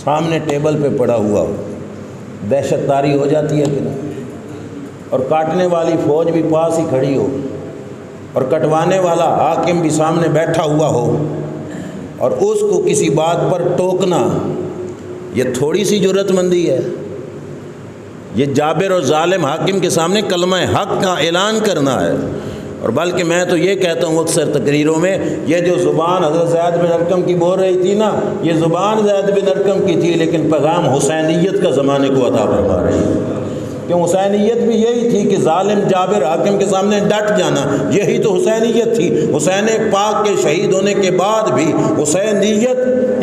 S1: سامنے ٹیبل پہ پڑا ہوا ہو، دہشت طاری ہو جاتی ہے کہ نہیں؟ اور کاٹنے والی فوج بھی پاس ہی کھڑی ہو اور کٹوانے والا حاکم بھی سامنے بیٹھا ہوا ہو اور اس کو کسی بات پر ٹوکنا، یہ تھوڑی سی جرأت مندی ہے؟ یہ جابر اور ظالم حاکم کے سامنے کلمہ حق کا اعلان کرنا ہے۔ اور بلکہ میں تو یہ کہتا ہوں اکثر تقریروں میں، یہ جو زبان حضرت زید بن ارقم کی بول رہی تھی نا، یہ زبان زید بن ارقم کی تھی، لیکن پیغام حسینیت کا زمانے کو عطا فرما رہی ہے۔ کیوں حسینیت بھی یہی تھی کہ ظالم جابر حاکم کے سامنے ڈٹ جانا، یہی تو حسینیت تھی۔ حسین پاک کے شہید ہونے کے بعد بھی حسینیت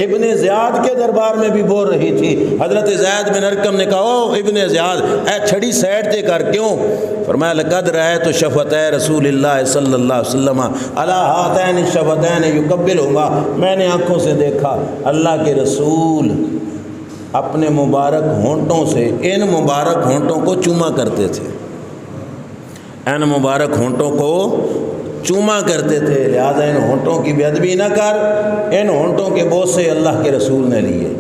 S1: ابن زیاد کے دربار میں بھی بول رہی تھی۔ حضرت زید بن ارقم نے کہا او ابن زیاد اے چھڑی سائڈ تے کر، کیوں؟ فرمایا لقد رأیت شفتہ رسول اللہ صلی اللہ علیہ وسلم علی ہاتین الشفتین یقبلہما، میں نے آنکھوں سے دیکھا اللہ کے رسول اپنے مبارک ہونٹوں سے ان مبارک ہونٹوں کو چوما کرتے تھے، ان مبارک ہونٹوں کو چوما کرتے تھے، لہذا ان ہونٹوں کی بے ادبی نہ کر، ان ہونٹوں کے بوسے اللہ کے رسول نے لیے۔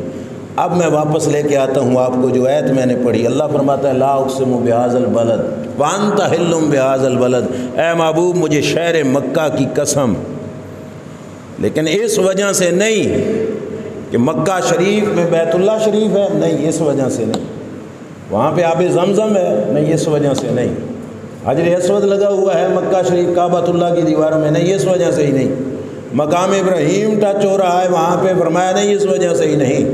S1: اب میں واپس لے کے آتا ہوں آپ کو جو آیت میں نے پڑھی، اللہ فرماتا ہے لا اقسم بہذا البلد وانت حل بہذا البلد، اے محبوب مجھے شہر مکہ کی قسم، لیکن اس وجہ سے نہیں کہ مکہ شریف میں بیت اللہ شریف ہے، نہیں اس وجہ سے نہیں، وہاں پہ آب زمزم ہے، نہیں اس وجہ سے نہیں، حجر اسود لگا ہوا ہے مکہ شریف کعبۃ اللہ کی دیواروں میں، نہیں اس وجہ سے ہی نہیں، مقام ابراہیم ٹچ ہو رہا ہے وہاں پہ، فرمایا نہیں اس وجہ سے ہی نہیں،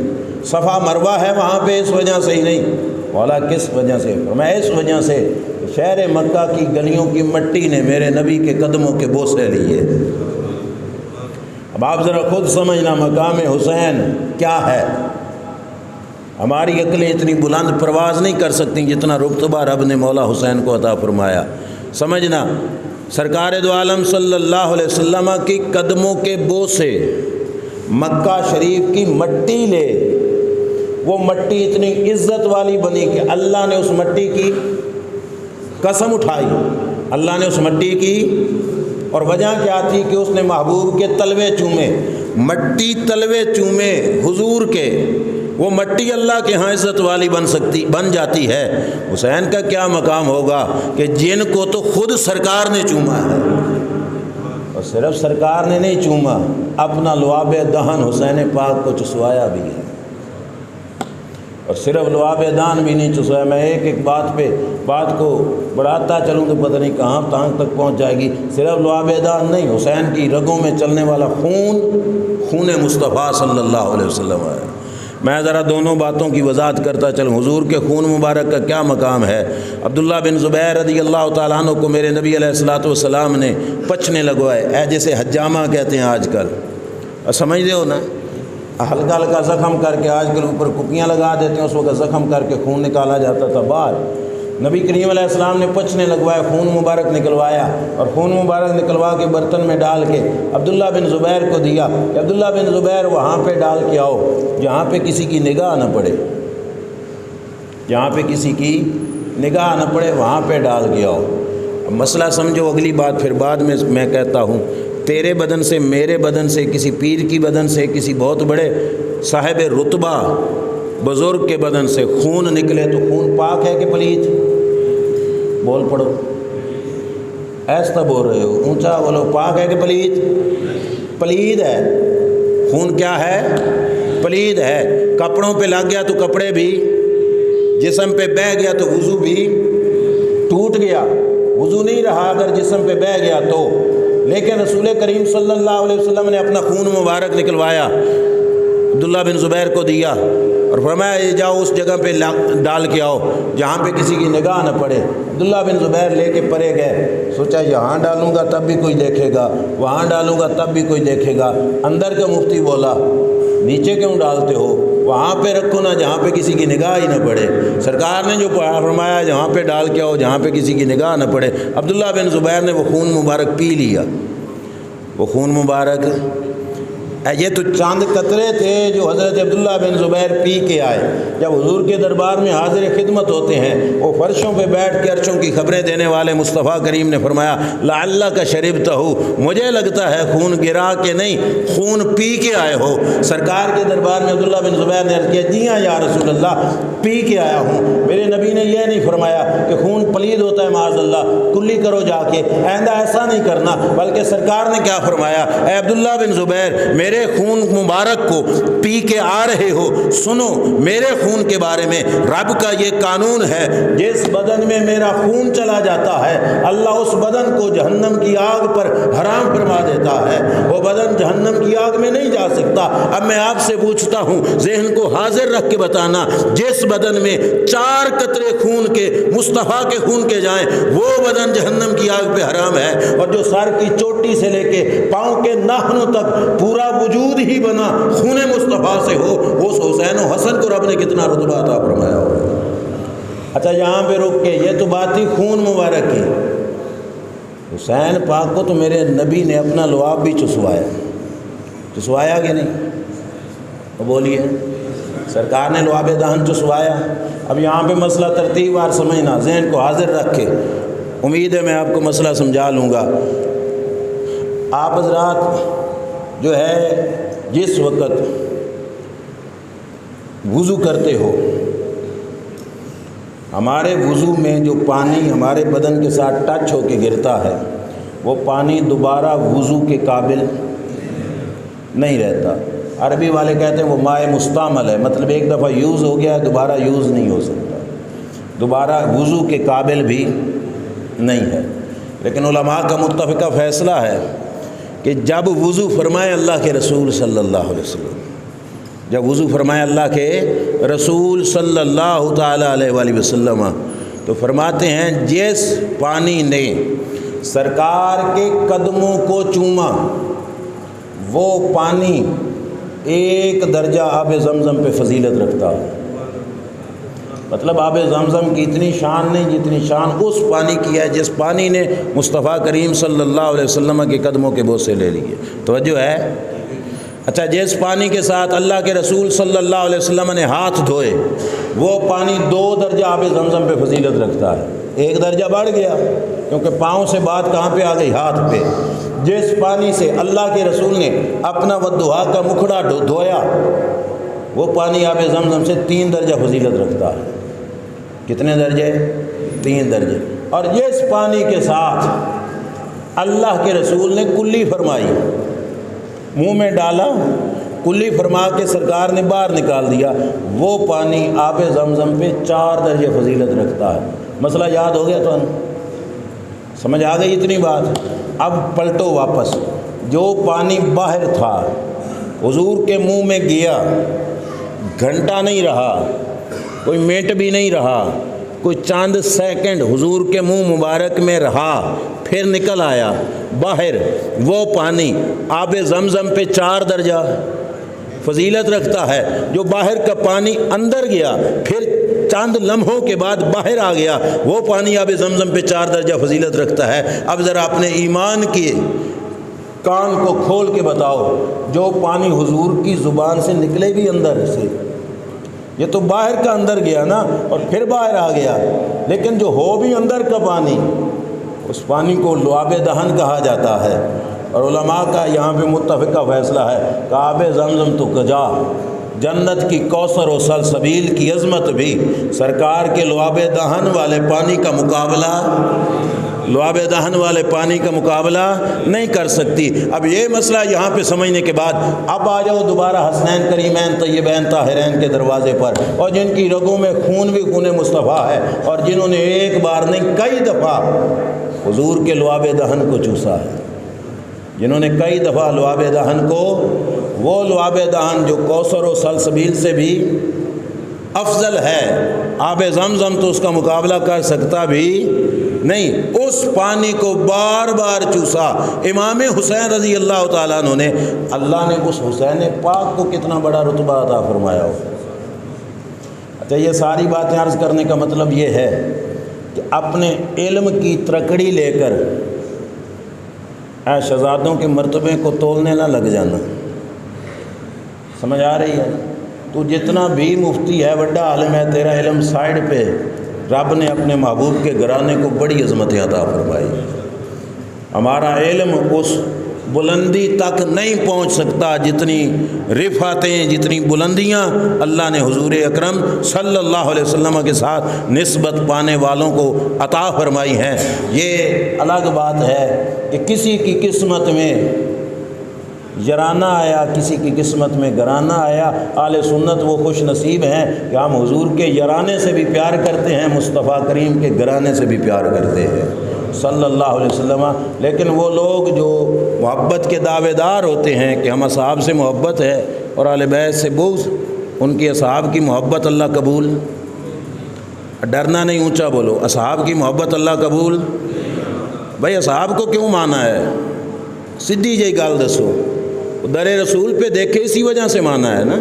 S1: صفا مروہ ہے وہاں پہ، اس وجہ سے ہی نہیں، مولا کس وجہ سے؟ فرمایا اس وجہ سے شہر مکہ کی گلیوں کی مٹی نے میرے نبی کے قدموں کے بوسے لیے۔ اب آپ ذرا خود سمجھنا مقام حسین کیا ہے۔ ہماری عقلیں اتنی بلند پرواز نہیں کر سکتی جتنا رتبہ رب نے مولا حسین کو عطا فرمایا۔ سمجھنا سرکار دو عالم صلی اللہ علیہ وسلم کی قدموں کے بوسے، مکہ شریف کی مٹی لے، وہ مٹی اتنی عزت والی بنی کہ اللہ نے اس مٹی کی قسم اٹھائی، اللہ نے اس مٹی کی، اور وجہ کیا تھی کہ اس نے محبوب کے تلوے چومے، مٹی تلوے چومے حضور کے، وہ مٹی اللہ کے ہاں عزت والی بن جاتی ہے۔ حسین کا کیا مقام ہوگا کہ جن کو تو خود سرکار نے چوما ہے، اور صرف سرکار نے نہیں چوما، اپنا لعاب دہن حسین پاک کو چسوایا بھی ہے، اور صرف لعاب دہن بھی نہیں چسوایا۔ میں ایک بات کو بڑھاتا چلوں تو پتہ نہیں کہاں تک پہنچ جائے گی۔ صرف لعاب دہن نہیں، حسین کی رگوں میں چلنے والا خون مصطفیٰ صلی اللہ علیہ وسلم ہے۔ میں ذرا دونوں باتوں کی وضاحت کرتا چلوں۔ حضور کے خون مبارک کا کیا مقام ہے؟ عبداللہ بن زبیر رضی اللہ تعالیٰ عنہ کو میرے نبی علیہ الصلوۃ والسلام نے پچنے لگوائے، جیسے حجامہ کہتے ہیں آج کل، سمجھتے ہو نا، ہلکا ہلکا زخم کر کے، آج کل اوپر کپیاں لگا دیتے ہیں، اس وقت زخم کر کے خون نکالا جاتا تھا باہر۔ نبی کریم علیہ السلام نے پچنے لگوائے، خون مبارک نکلوایا، اور خون مبارک نکلوا کے برتن میں ڈال کے عبداللہ بن زبیر کو دیا کہ عبداللہ بن زبیر وہاں پہ ڈال کے آؤ جہاں پہ کسی کی نگاہ نہ پڑے، جہاں پہ کسی کی نگاہ نہ پڑے وہاں پہ ڈال کے آؤ۔ اب مسئلہ سمجھو، اگلی بات پھر بعد میں کہتا ہوں۔ تیرے بدن سے، میرے بدن سے، کسی پیر کی بدن سے، کسی بہت بڑے صاحب رتبہ بزرگ کے بدن سے خون نکلے تو خون پاک ہے کہ پلید؟ بول پڑو، ایسا بول رہے ہو، اونچا بولو، پاک ہے کہ پلید؟ پلید ہے۔ خون کیا ہے؟ پلید ہے۔ کپڑوں پہ لگ گیا تو کپڑے بھی، جسم پہ بہہ گیا تو وضو بھی ٹوٹ گیا، وضو نہیں رہا اگر جسم پہ بہہ گیا تو۔ لیکن رسول کریم صلی اللہ علیہ وسلم نے اپنا خون مبارک نکلوایا، عبداللہ بن زبیر کو دیا اور فرمایا یہ جاؤ اس جگہ پہ ڈال کے آؤ جہاں پہ کسی کی نگاہ نہ پڑے۔ عبداللہ بن زبیر لے کے پرے گئے، سوچا یہاں ڈالوں گا تب بھی کوئی دیکھے گا، وہاں ڈالوں گا تب بھی کوئی دیکھے گا۔ اندر کا مفتی بولا نیچے کیوں ڈالتے ہو، وہاں پہ رکھو نا جہاں پہ کسی کی نگاہ ہی نہ پڑے۔ سرکار نے جو فرمایا جہاں پہ ڈال کے آؤ جہاں پہ کسی کی نگاہ نہ پڑے۔ عبداللہ بن زبیر نے وہ خون مبارک پی لیا۔ وہ خون مبارک، یہ تو چاند قطرے تھے جو حضرت عبداللہ بن زبیر پی کے آئے۔ جب حضور کے دربار میں حاضر خدمت ہوتے ہیں، وہ فرشوں پہ بیٹھ کے عرشوں کی خبریں دینے والے مصطفیٰ کریم نے فرمایا لعلک شربتہ، مجھے لگتا ہے خون گرا کے نہیں، خون پی کے آئے ہو۔ سرکار کے دربار میں عبداللہ بن زبیر نے عرض کیا جی ہاں یا رسول اللہ، پی کے آیا ہوں۔ میرے نبی نے یہ نہیں فرمایا کہ خون پلید ہوتا ہے معاذ اللہ، کلی کرو جا کے، آئندہ ایسا نہیں کرنا، بلکہ سرکار نے کیا فرمایا، اے عبداللہ بن زبیر میرے خون مبارک کو پی کے آ رہے ہو، سنو میرے خون کے بارے میں رب کا یہ قانون ہے، جس بدن میں میرا خون چلا جاتا ہے اللہ اس بدن کو جہنم کی آگ پر حرام فرما دیتا ہے، وہ بدن جہنم کی آگ میں نہیں جا سکتا۔ اب میں آپ سے پوچھتا ہوں، ذہن کو حاضر رکھ کے بتانا، جس بدن میں 4 قطرے خون کے، مصطفیٰ کے خون کے جائیں، وہ بدن جہنم کی آگ پہ حرام ہے، اور جو سر کی چوٹی سے لے کے پاؤں کے ناخنوں تک پورا وجود ہی بنا خون مصطفیٰ سے ہو، اس حسین و حسن کو رب نے کتنا رتبہ عطا فرمایا ہو۔ اچھا یہاں پہ رک کے، یہ تو بات تھی خون مبارک کی، حسین پاک کو تو میرے نبی نے اپنا لعاب بھی چسوایا کہ نہیں؟ تو بولیے، سرکار نے لعاب دہن چسوایا۔ اب یہاں پہ مسئلہ ترتیب وار سمجھنا، ذہن کو حاضر رکھ کے، امید ہے میں آپ کو مسئلہ سمجھا لوں گا۔ آپ حضرات جو ہے جس وقت وضو کرتے ہو، ہمارے وضو میں جو پانی ہمارے بدن کے ساتھ ٹچ ہو کے گرتا ہے، وہ پانی دوبارہ وضو کے قابل نہیں رہتا۔ عربی والے کہتے ہیں وہ ماء مستعمل ہے، مطلب ایک دفعہ یوز ہو گیا ہے دوبارہ یوز نہیں ہو سکتا، دوبارہ وضو کے قابل بھی نہیں ہے۔ لیکن علماء کا متفقہ فیصلہ ہے کہ جب وضو فرمائے اللہ کے رسول صلی اللہ علیہ وسلم، جب وضو فرمائے اللہ کے رسول صلی اللہ تعالیٰ علیہ وآلہ وسلم، تو فرماتے ہیں جس پانی نے سرکار کے قدموں کو چوما، وہ پانی 1 درجہ آب زمزم پہ فضیلت رکھتا ہے۔ مطلب آب زمزم کی اتنی شان نہیں جتنی شان اس پانی کی ہے جس پانی نے مصطفیٰ کریم صلی اللہ علیہ وسلم کے قدموں کے بوسے لے لیے۔ توجہ ہے؟ اچھا جس پانی کے ساتھ اللہ کے رسول صلی اللہ علیہ وسلم نے ہاتھ دھوئے، وہ پانی 2 درجہ آب زمزم پہ فضیلت رکھتا ہے۔ 1 درجہ بڑھ گیا کیونکہ پاؤں سے بات کہاں پہ آ گئی؟ ہاتھ پہ۔ جس پانی سے اللہ کے رسول نے اپنا ودعا کا مکھڑا دھویا، وہ پانی آب زمزم سے 3 درجہ فضیلت رکھتا ہے۔ کتنے درجے؟ 3 درجے۔ اور جس پانی کے ساتھ اللہ کے رسول نے کلی فرمائی، منہ میں ڈالا، کلی فرما کے سرکار نے باہر نکال دیا، وہ پانی آب زمزم پہ 4 درجے فضیلت رکھتا ہے۔ مسئلہ یاد ہو گیا تو سمجھ آ گئی اتنی بات؟ اب پلٹو واپس، جو پانی باہر تھا حضور کے منہ میں گیا، گھنٹہ نہیں رہا، کوئی منٹ بھی نہیں رہا، کوئی چاند سیکنڈ حضور کے منہ مبارک میں رہا، پھر نکل آیا باہر، وہ پانی آب زمزم پہ 4 درجہ فضیلت رکھتا ہے۔ جو باہر کا پانی اندر گیا پھر چند لمحوں کے بعد باہر آ گیا، وہ پانی آب زمزم پہ 4 درجہ فضیلت رکھتا ہے۔ اب ذرا اپنے ایمان کے کان کو کھول کے بتاؤ، جو پانی حضور کی زبان سے نکلے بھی اندر سے، یہ تو باہر کا اندر گیا نا اور پھر باہر آ گیا، لیکن جو ہو بھی اندر کا پانی، اس پانی کو لعاب دہن کہا جاتا ہے۔
S2: اور علماء کا یہاں پہ متفقہ فیصلہ ہے کہ آب زمزم تو کجا، جنت کی کوثر و سلسبیل کی عظمت بھی سرکار کے لعاب دہن والے پانی کا مقابلہ نہیں کر سکتی۔ اب یہ مسئلہ یہاں پہ سمجھنے کے بعد اب آ جاؤ دوبارہ حسنین کریمین طیبین طاہرین کے دروازے پر، اور جن کی رگوں میں خون بھی خون مصطفیٰ ہے، اور جنہوں نے ایک بار نہیں کئی دفعہ حضور کے لعاب دہن کو چوسا ہے، جنہوں نے کئی دفعہ لعاب دہن کو، وہ لعاب دہن جو کوثر و سلسبیل سے بھی افضل ہے، آب زمزم تو اس کا مقابلہ کر سکتا بھی نہیں، اس پانی کو بار بار چوسا۔ امام حسین رضی اللہ تعالیٰ عنہ نے، اللہ نے اس حسین پاک کو کتنا بڑا رتبہ عطا فرمایا ہو۔ اچھا، یہ ساری باتیں عرض کرنے کا مطلب یہ ہے کہ اپنے علم کی ترکڑی لے کر اے شہزادوں کے مرتبے کو تولنے نہ لگ جانا، سمجھ آ رہی ہے؟ تو جتنا بھی مفتی ہے، بڑا عالم ہے، تیرا علم سائیڈ پہ، رب نے اپنے محبوب کے گھرانے کو بڑی عظمتیں عطا فرمائی۔ ہمارا علم اس بلندی تک نہیں پہنچ سکتا جتنی رفعتیں، جتنی بلندیاں اللہ نے حضور اکرم صلی اللہ علیہ وسلم کے ساتھ نسبت پانے والوں کو عطا فرمائی ہیں۔ یہ الگ بات ہے کہ کسی کی قسمت میں یرانہ آیا، کسی کی قسمت میں گھرانہ آیا۔ اہل سنت وہ خوش نصیب ہیں کہ ہم حضور کے یرانے سے بھی پیار کرتے ہیں، مصطفیٰ کریم کے گھرانے سے بھی پیار کرتے ہیں صلی اللہ علیہ وسلم۔ لیکن وہ لوگ جو محبت کے دعوے دار ہوتے ہیں کہ ہم اصحاب سے محبت ہے اور اہل بیت سے بغض، ان کی اصحاب کی محبت اللہ قبول، ڈرنا نہیں، اونچا بولو، اصحاب کی محبت اللہ قبول۔ بھائی اصحاب کو کیوں مانا ہے؟ سیدھی جی گال دسو، در رسول پہ دیکھے اسی وجہ سے مانا ہے نا،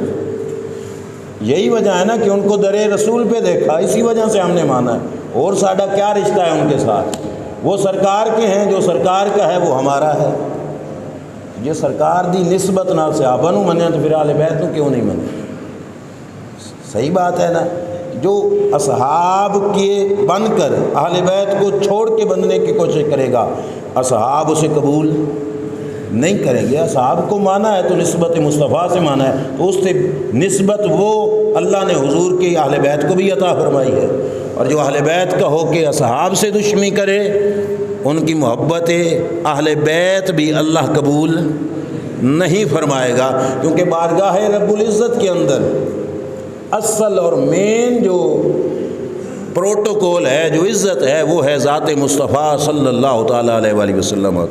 S2: یہی وجہ ہے نا کہ ان کو در رسول پہ دیکھا، اسی وجہ سے ہم نے مانا ہے۔ اور ساڈا کیا رشتہ ہے ان کے ساتھ؟ وہ سرکار کے ہیں، جو سرکار کا ہے وہ ہمارا ہے۔ یہ سرکار دی نسبت نہ صحابہ نو منیا تو پھر اہل بیت نو کیوں نہیں منیا؟ صحیح بات ہے نا۔ جو اصحاب کے بن کر اہل بیت کو چھوڑ کے بننے کی کوشش کرے گا، اصحاب اسے قبول نہیں کریں گے۔ اصحاب کو مانا ہے تو نسبت مصطفیٰ سے مانا ہے، تو اس سے نسبت وہ اللہ نے حضور کے اہل بیت کو بھی عطا فرمائی ہے۔ اور جو اہل بیت کا ہو کے اصحاب سے دشمنی کرے، ان کی محبت اہل بیت بھی اللہ قبول نہیں فرمائے گا، کیونکہ بارگاہ رب العزت کے اندر اصل اور مین جو پروٹوکول ہے، جو عزت ہے، وہ ہے ذات مصطفیٰ صلی اللہ تعالیٰ علیہ وآلہ وسلم۔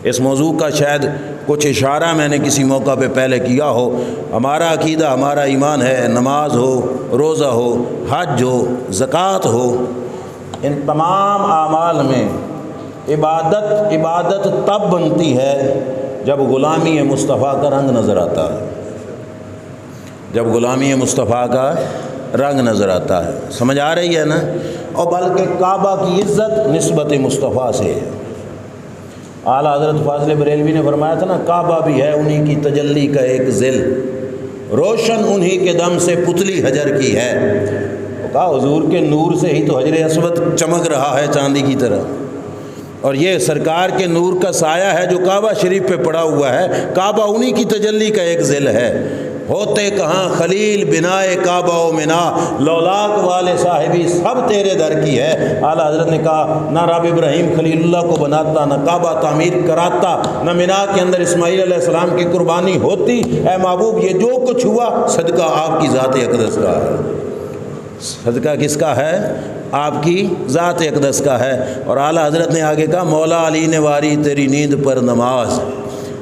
S2: اس موضوع کا شاید کچھ اشارہ میں نے کسی موقع پہ پہلے کیا ہو۔ ہمارا عقیدہ، ہمارا ایمان ہے، نماز ہو، روزہ ہو، حج ہو، زکوٰۃ ہو، ان تمام اعمال میں عبادت تب بنتی ہے جب غلامی مصطفیٰ کا رنگ نظر آتا ہے، جب غلامی مصطفیٰ کا رنگ نظر آتا ہے۔ سمجھ آ رہی ہے نا؟ اور بلکہ کعبہ کی عزت نسبت مصطفیٰ سے ہے۔ اعلیٰ حضرت فاضل بریلوی نے فرمایا تھا نا، کعبہ بھی ہے انہی کی تجلی کا ایک ذل، روشن انہی کے دم سے پتلی حجر کی ہے۔ تو کہا حضور کے نور سے ہی تو حجر اسود چمک رہا ہے چاندی کی طرح، اور یہ سرکار کے نور کا سایہ ہے جو کعبہ شریف پہ پڑا ہوا ہے۔ کعبہ انہی کی تجلی کا ایک ذل ہے۔ ہوتے کہاں خلیل بنائے کعبہ و منا، لولاک والے صاحبی سب تیرے در کی ہے۔ اعلیٰ حضرت نے کہا نہ رب ابراہیم خلیل اللہ کو بناتا، نہ کعبہ تعمیر کراتا، نہ منا کے اندر اسماعیل علیہ السلام کی قربانی ہوتی۔ اے محبوب، یہ جو کچھ ہوا صدقہ آپ کی ذات اقدس کا ہے۔ صدقہ کس کا ہے؟ آپ کی ذات اقدس کا ہے۔ اور اعلیٰ حضرت نے آگے کہا مولا علی نے واری تیری نیند پر نماز،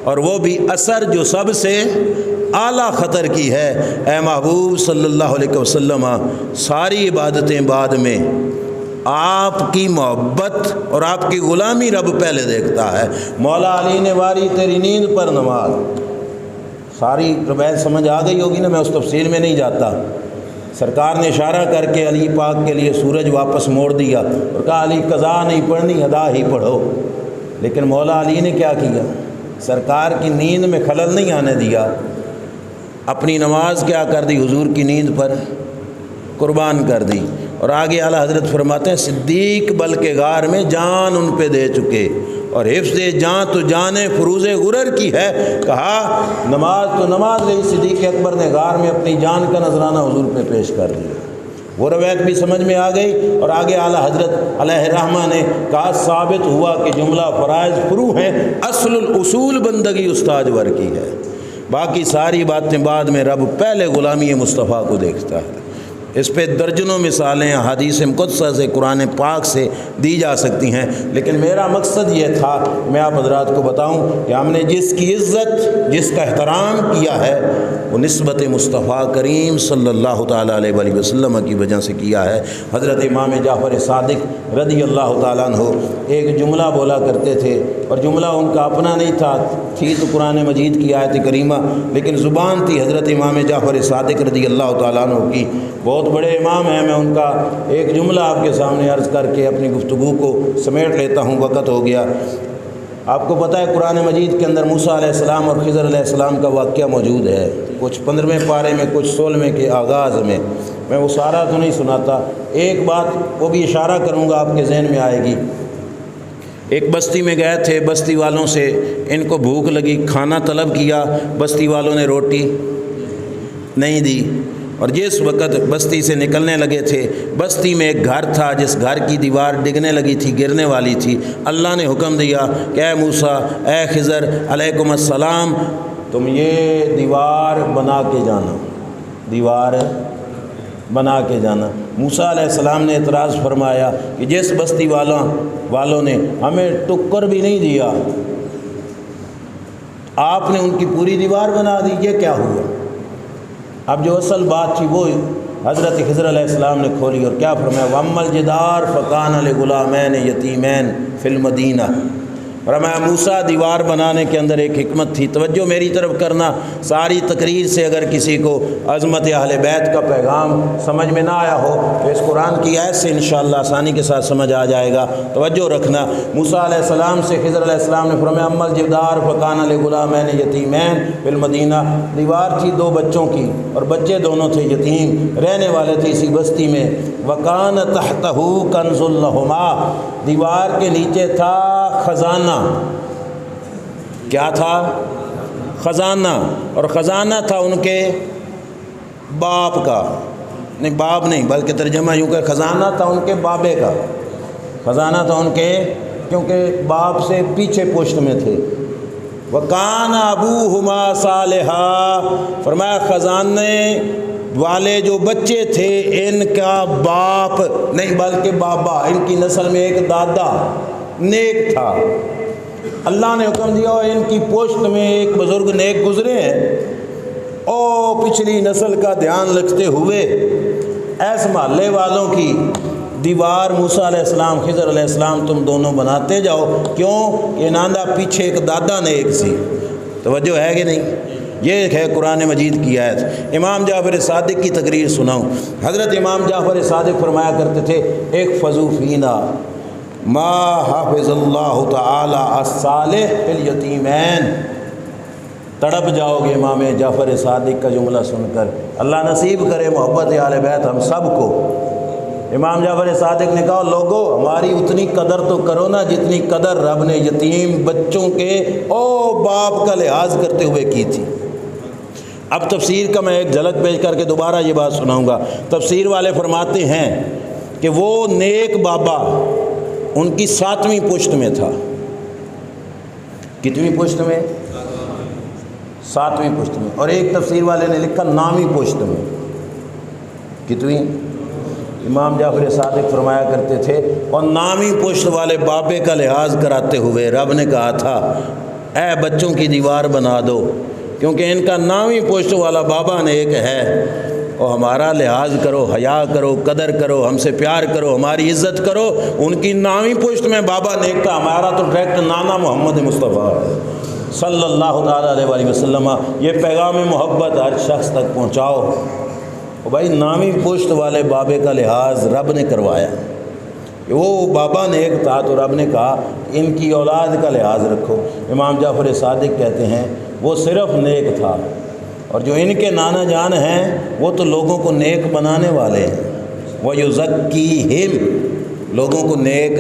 S2: اور وہ بھی اثر جو سب سے اعلیٰ خطر کی ہے۔ اے محبوب صلی اللہ علیہ وسلم، ساری عبادتیں بعد میں، آپ کی محبت اور آپ کی غلامی رب پہلے دیکھتا ہے۔ مولا علی نے واری تیری نیند پر نماز، ساری روایت سمجھ آ گئی ہوگی نا، میں اس تفصیل میں نہیں جاتا۔ سرکار نے اشارہ کر کے علی پاک کے لیے سورج واپس موڑ دیا اور کہا علی قضا نہیں پڑھنی، ادا ہی پڑھو۔ لیکن مولا علی نے کیا کیا؟ سرکار کی نیند میں خلل نہیں آنے دیا، اپنی نماز کیا کر دی؟ حضور کی نیند پر قربان کر دی۔ اور آگے اعلیٰ حضرت فرماتے ہیں صدیق بلکہ غار میں جان ان پہ دے چکے، اور حفظ جان تو جان فروز غرر کی ہے۔ کہا نماز تو نماز رہی، صدیق اکبر نے غار میں اپنی جان کا نذرانہ حضور پہ پیش کر دیا۔ وہ روایت بھی سمجھ میں آ گئی، اور آگے اعلیٰ حضرت علیہ رحمہ نے کہا ثابت ہوا کہ جملہ فرائض فرو ہیں، اصل الاصول بندگی استاجور کی ہے، باقی ساری باتیں بعد میں رب پہلے غلامی مصطفیٰ کو دیکھتا ہے۔ اس پہ درجنوں مثالیں حدیث مقدسہ سے قرآن پاک سے دی جا سکتی ہیں، لیکن میرا مقصد یہ تھا میں آپ حضرات کو بتاؤں کہ ہم نے جس کی عزت، جس کا احترام کیا ہے، وہ نسبت مصطفیٰ کریم صلی اللہ تعالیٰ علیہ وآلہ وسلم کی وجہ سے کیا ہے۔ حضرت امام جعفر صادق رضی اللہ تعالیٰ عنہ ایک جملہ بولا کرتے تھے، اور جملہ ان کا اپنا نہیں تھا، تھی تو قرآن مجید کی آیت کریمہ، لیکن زبان تھی حضرت امام جعفر صادق رضی اللہ تعالیٰ عنہ کی۔ بہت بڑے امام ہیں، میں ان کا ایک جملہ آپ کے سامنے عرض کر کے اپنی گفتگو کو سمیٹ لیتا ہوں، وقت ہو گیا۔ آپ کو پتہ ہے قرآن مجید کے اندر موسیٰ علیہ السلام اور خضر علیہ السلام کا واقعہ موجود ہے، کچھ 15ویں پارے میں، کچھ 16ویں کے آغاز میں۔ میں وہ سارا تو نہیں سناتا، ایک بات وہ بھی اشارہ کروں گا، آپ کے ذہن میں آئے گی۔ ایک بستی میں گئے تھے، بستی والوں سے ان کو بھوک لگی، کھانا طلب کیا، بستی والوں نے روٹی نہیں دی، اور جس وقت بستی سے نکلنے لگے تھے، بستی میں ایک گھر تھا جس گھر کی دیوار ڈگنے لگی تھی، گرنے والی تھی۔ اللہ نے حکم دیا کہ اے موسیٰ، اے خضر علیکم السلام، تم یہ دیوار بنا کے جانا، دیوار بنا کے جانا۔ موسیٰ علیہ السلام نے اعتراض فرمایا کہ جس بستی والوں نے ہمیں ٹکر بھی نہیں دیا، آپ نے ان کی پوری دیوار بنا دی، یہ کیا ہوا؟ اب جو اصل بات تھی وہ حضرت خضر علیہ السلام نے کھولی، اور کیا فرمایا؟ وَأَمَّا الْجِدَارُ فَكَانَ لِغُلَامَيْنِ يَتِيمَيْنِ فِي الْمَدِينَةِ۔ فرمایا موسیٰ دیوار بنانے کے اندر ایک حکمت تھی، توجہ میری طرف کرنا، ساری تقریر سے اگر کسی کو عظمت اہل بیت کا پیغام سمجھ میں نہ آیا ہو تو اس قرآن کی آیت سے انشاءاللہ آسانی کے ساتھ سمجھ آ جائے گا، توجہ رکھنا۔ موسیٰ علیہ السلام سے خضر علیہ السلام نے فرمایا اَمَّا الْجِدَارُ فَكَانَ لِغُلَامَيْنِ يَتِيمَيْنِ فِي الْمَدِينَةِ۔ دیوار تھی دو بچوں کی، اور بچے دونوں تھے یتیم، رہنے والے تھے اسی بستی میں۔ وَكَانَ تَحْتَهُ كَنْزٌ لَهُمَا، دیوار کے نیچے تھا خزانہ۔ کیا تھا؟ خزانہ، اور خزانہ تھا ان کے باپ کا، نہیں باپ نہیں بلکہ ترجمہ یوں کہ خزانہ تھا ان کے بابے کا، خزانہ تھا ان کے، کیونکہ باپ سے پیچھے پشت میں تھے۔ وَكَانَ أَبُوهُمَا صَالِحًا، فرمایا خزانے والے جو بچے تھے ان کا باپ نہیں بلکہ بابا، ان کی نسل میں ایک دادا نیک تھا۔ اللہ نے حکم دیا ان کی پشت میں ایک بزرگ نیک گزرے ہیں، او پچھلی نسل کا دھیان رکھتے ہوئے ایس محلے والوں کی دیوار موسیٰ علیہ السلام، خضر علیہ السلام تم دونوں بناتے جاؤ۔ کیوں؟ کہ ناندہ پیچھے ایک دادا نیک سی، توجہ ہے کہ نہیں؟ یہ ہے قرآن مجید کی آیت۔ امام جعفر صادق کی تقریر سناؤں، حضرت امام جعفر صادق فرمایا کرتے تھے احفظوا فینا ما حافظ اللہ تعالی الصالح فی الیتیمین۔ تڑپ جاؤ گے امام جعفر صادق کا جملہ سن کر، اللہ نصیب کرے محبت اہل بیت ہم سب کو۔ امام جعفر صادق نے کہا لوگو ہماری اتنی قدر تو کرو نا جتنی قدر رب نے یتیم بچوں کے او باپ کا لحاظ کرتے ہوئے کی تھی۔ اب تفسیر کا میں ایک جھلک پیش کر کے دوبارہ یہ بات سناؤں گا۔ تفسیر والے فرماتے ہیں کہ وہ نیک بابا ان کی 7ویں پشت میں تھا۔ کتنی پشت میں؟ 7ویں پشت میں، اور ایک تفسیر والے نے لکھا 9ویں پشت میں۔ کتنی؟ امام جعفر صادق فرمایا کرتے تھے اور 9ویں پشت والے بابے کا لحاظ کراتے ہوئے رب نے کہا تھا اے بچوں کی دیوار بنا دو، کیونکہ ان کا 9ویں پشت والا بابا نیک ہے، اور ہمارا لحاظ کرو، حیا کرو، قدر کرو، ہم سے پیار کرو، ہماری عزت کرو۔ ان کی 9ویں پشت میں بابا نیک تھا، ہمارا تو ڈائریکٹ نانا محمد مصطفیٰ صلی اللہ تعالیٰ علیہ وآلہ وسلم۔ یہ پیغام محبت ہر شخص تک پہنچاؤ۔ اور بھائی 9ویں پشت والے بابے کا لحاظ رب نے کروایا، وہ بابا نیک تھا تو رب نے کہا ان کی اولاد کا لحاظ رکھو۔ امام جعفر صادق کہتے ہیں وہ صرف نیک تھا، اور جو ان کے نانا جان ہیں وہ تو لوگوں کو نیک بنانے والے ہیں۔ وَيُزَكِّيهِمْ، لوگوں کو نیک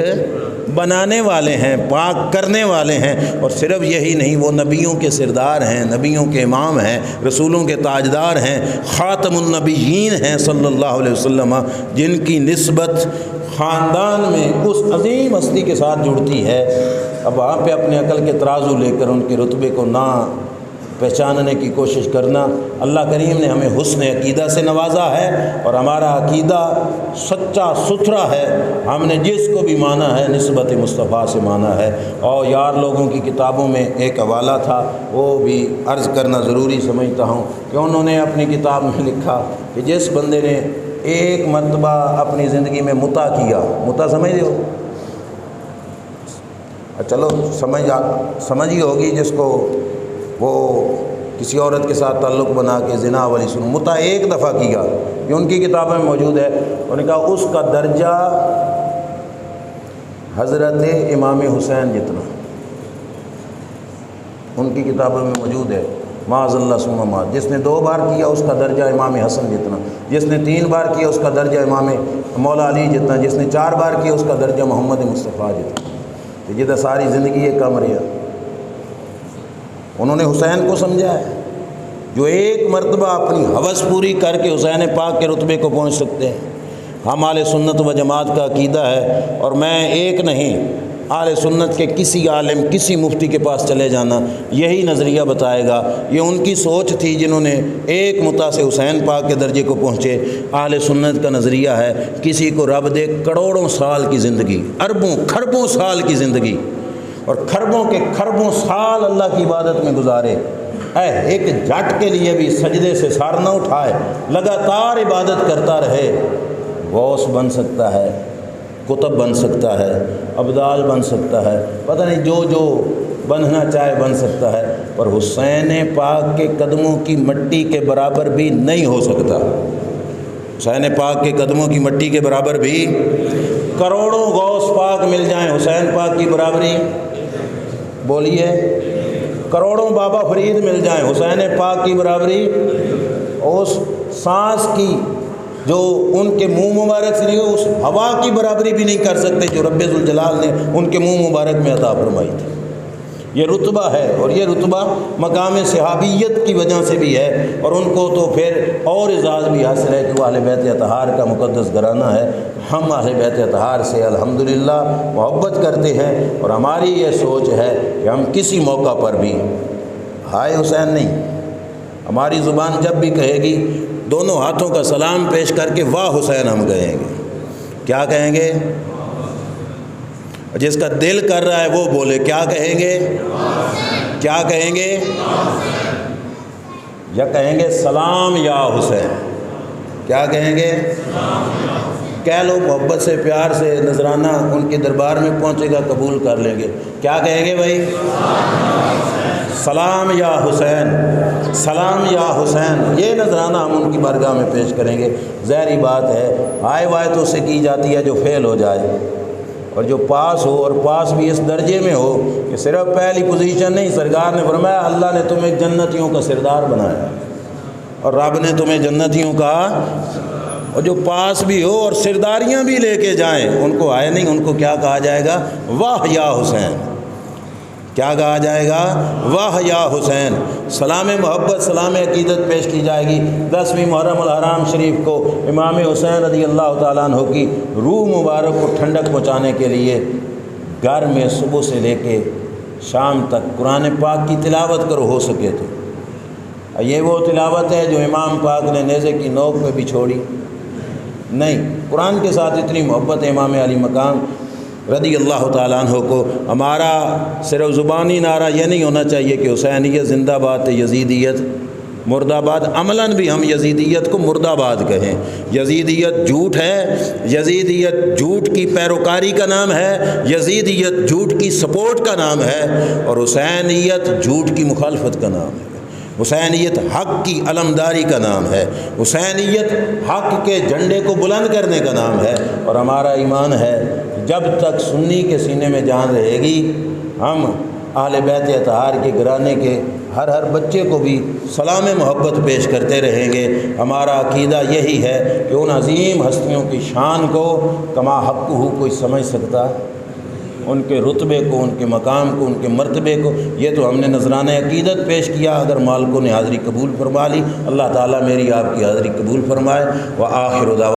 S2: بنانے والے ہیں، پاک کرنے والے ہیں، اور صرف یہی نہیں، وہ نبیوں کے سردار ہیں، نبیوں کے امام ہیں، رسولوں کے تاجدار ہیں، خاتم النبیین ہیں صلی اللہ علیہ وسلم، جن کی نسبت خاندان میں اس عظیم ہستی کے ساتھ جڑتی ہے۔ اب وہاں پہ اپنے عقل کے ترازو لے کر ان کے رتبے کو نہ پہچاننے کی کوشش کرنا، اللہ کریم نے ہمیں حسن عقیدہ سے نوازا ہے، اور ہمارا عقیدہ سچا ستھرا ہے، ہم نے جس کو بھی مانا ہے نسبت مصطفیٰ سے مانا ہے۔ اور یار لوگوں کی کتابوں میں ایک حوالہ تھا، وہ بھی عرض کرنا ضروری سمجھتا ہوں کہ انہوں نے اپنی کتاب میں لکھا کہ جس بندے نے ایک مرتبہ اپنی زندگی میں متع کیا، متع سمجھ رہے ہو؟ چلو سمجھ ہی ہوگی جس کو وہ کسی عورت کے ساتھ تعلق بنا کے زنا والی سنو، متع ایک دفعہ کیا، یہ ان کی کتابوں میں موجود ہے۔ انہوں نے کہا اس کا درجہ حضرت امام حسین جتنا، ان کی کتابوں میں موجود ہے، معاذ اللہ ثم معاذ۔ جس نے 2 بار کیا اس کا درجہ امام حسن جتنا، جس نے 3 بار کیا اس کا درجہ امام مولا علی جتنا، جس نے 4 بار کیا اس کا درجہ محمد مصطفیٰ جتنا۔ جدھر ساری زندگی یہ کم رہا، انہوں نے حسین کو سمجھا ہے، جو ایک مرتبہ اپنی ہوس پوری کر کے حسین پاک کے رتبے کو پہنچ سکتے ہیں۔ ہم اہل سنت و جماعت کا عقیدہ ہے، اور میں ایک نہیں، اہل سنت کے کسی عالم، کسی مفتی کے پاس چلے جانا یہی نظریہ بتائے گا۔ یہ ان کی سوچ تھی جنہوں نے ایک متع سے حسین پاک کے درجے کو پہنچے۔ اہل سنت کا نظریہ ہے کسی کو رب دے کروڑوں سال کی زندگی، اربوں کھربوں سال کی زندگی، اور کھربوں کے کھربوں سال اللہ کی عبادت میں گزارے، ایک جھٹ کے لیے بھی سجدے سے سر نہ اٹھائے، لگاتار عبادت کرتا رہے، غوث بن سکتا ہے، قطب بن سکتا ہے، ابدال بن سکتا ہے، پتہ نہیں جو بننا چاہے بن سکتا ہے، پر حسین پاک کے قدموں کی مٹی کے برابر بھی نہیں ہو سکتا۔ حسین پاک کے قدموں کی مٹی کے برابر بھی، کروڑوں غوث پاک مل جائیں، حسین پاک کی برابری بولیے، کروڑوں بابا فرید مل جائیں، حسین پاک کی برابری اس سانس کی جو ان کے منہ مبارک سے نہیں، اس ہوا کی برابری بھی نہیں کر سکتے جو رب ذوالجلال نے ان کے منہ مبارک میں عطا فرمائی تھی۔ یہ رتبہ ہے، اور یہ رتبہ مقام صحابیت کی وجہ سے بھی ہے، اور ان کو تو پھر اور اعزاز بھی حاصل ہے کہ وہ اہل بیت اطہار کا مقدس گھرانہ ہے۔ ہم اہل بیت اطہار سے الحمدللہ محبت کرتے ہیں، اور ہماری یہ سوچ ہے کہ ہم کسی موقع پر بھی ہائے حسین نہیں، ہماری زبان جب بھی کہے گی دونوں ہاتھوں کا سلام پیش کر کے واہ حسین ہم کہیں گے۔ کیا کہیں گے؟ جس کا دل کر رہا ہے وہ بولے، کیا کہیں گے؟ کیا کہیں گے؟ یا کہیں گے سلام یا حسین؟ کیا کہیں گے؟ کہہ لو محبت سے، پیار سے، نذرانہ ان کے دربار میں پہنچے گا، قبول کر لیں گے۔ کیا کہیں گے بھائی؟ سلام یا حسین، سلام یا حسین، یہ نذرانہ ہم ان کی بارگاہ میں پیش کریں گے۔ ظاہری بات ہے آئے وائے تو اسے کی جاتی ہے جو فیل ہو جائے، اور جو پاس ہو، اور پاس بھی اس درجے میں ہو کہ صرف پہلی پوزیشن نہیں، سرکار نے فرمایا اللہ نے تمہیں جنتیوں کا سردار بنایا، اور رب نے تمہیں جنتیوں کا، اور جو پاس بھی ہو اور سرداریاں بھی لے کے جائیں، ان کو آئے نہیں، ان کو کیا کہا جائے گا؟ واہ یا حسین۔ کیا کہا جائے گا؟ واہ یا حسین۔ سلام محبت، سلام عقیدت پیش کی جائے گی 10ویں محرم الحرام شریف کو امام حسین رضی اللہ تعالیٰ عنہ کی روح مبارک کو ٹھنڈک پہنچانے کے لیے گھر میں صبح سے لے کے شام تک قرآن پاک کی تلاوت کرو ہو سکے تو۔ یہ وہ تلاوت ہے جو امام پاک نے نیزے کی نوک پہ بھی چھوڑی نہیں۔ قرآن کے ساتھ اتنی محبت امام علی مقام رضی اللہ تعالیٰ عنہ کو۔ ہمارا صرف زبانی نعرہ یہ نہیں ہونا چاہیے کہ حسینیت زندہ باد، یزیدیت مرد آباد، عملاً بھی ہم یزیدیت کو مرد آباد کہیں۔ یزیدیت جھوٹ ہے، یزیدیت جھوٹ کی پیروکاری کا نام ہے، یزیدیت جھوٹ کی سپورٹ کا نام ہے، اور حسینیت جھوٹ کی مخالفت کا نام ہے۔ حسینیت حق کی علمداری کا نام ہے، حسینیت حق کے جھنڈے کو بلند کرنے کا نام ہے، اور ہمارا ایمان ہے جب تک سنی کے سینے میں جان رہے گی ہم اہل بیت اطہار کے گھرانے کے ہر بچے کو بھی سلام محبت پیش کرتے رہیں گے۔ ہمارا عقیدہ یہی ہے کہ ان عظیم ہستیوں کی شان کو کما حق ہو کوئی سمجھ سکتا ان کے رتبے کو، ان کے مقام کو، ان کے مرتبے کو۔ یہ تو ہم نے نذرانہ عقیدت پیش کیا، اگر مالکوں نے حاضری قبول فرما لی، اللہ تعالیٰ میری آپ کی حاضری قبول فرمائے۔ وآخر دعوانا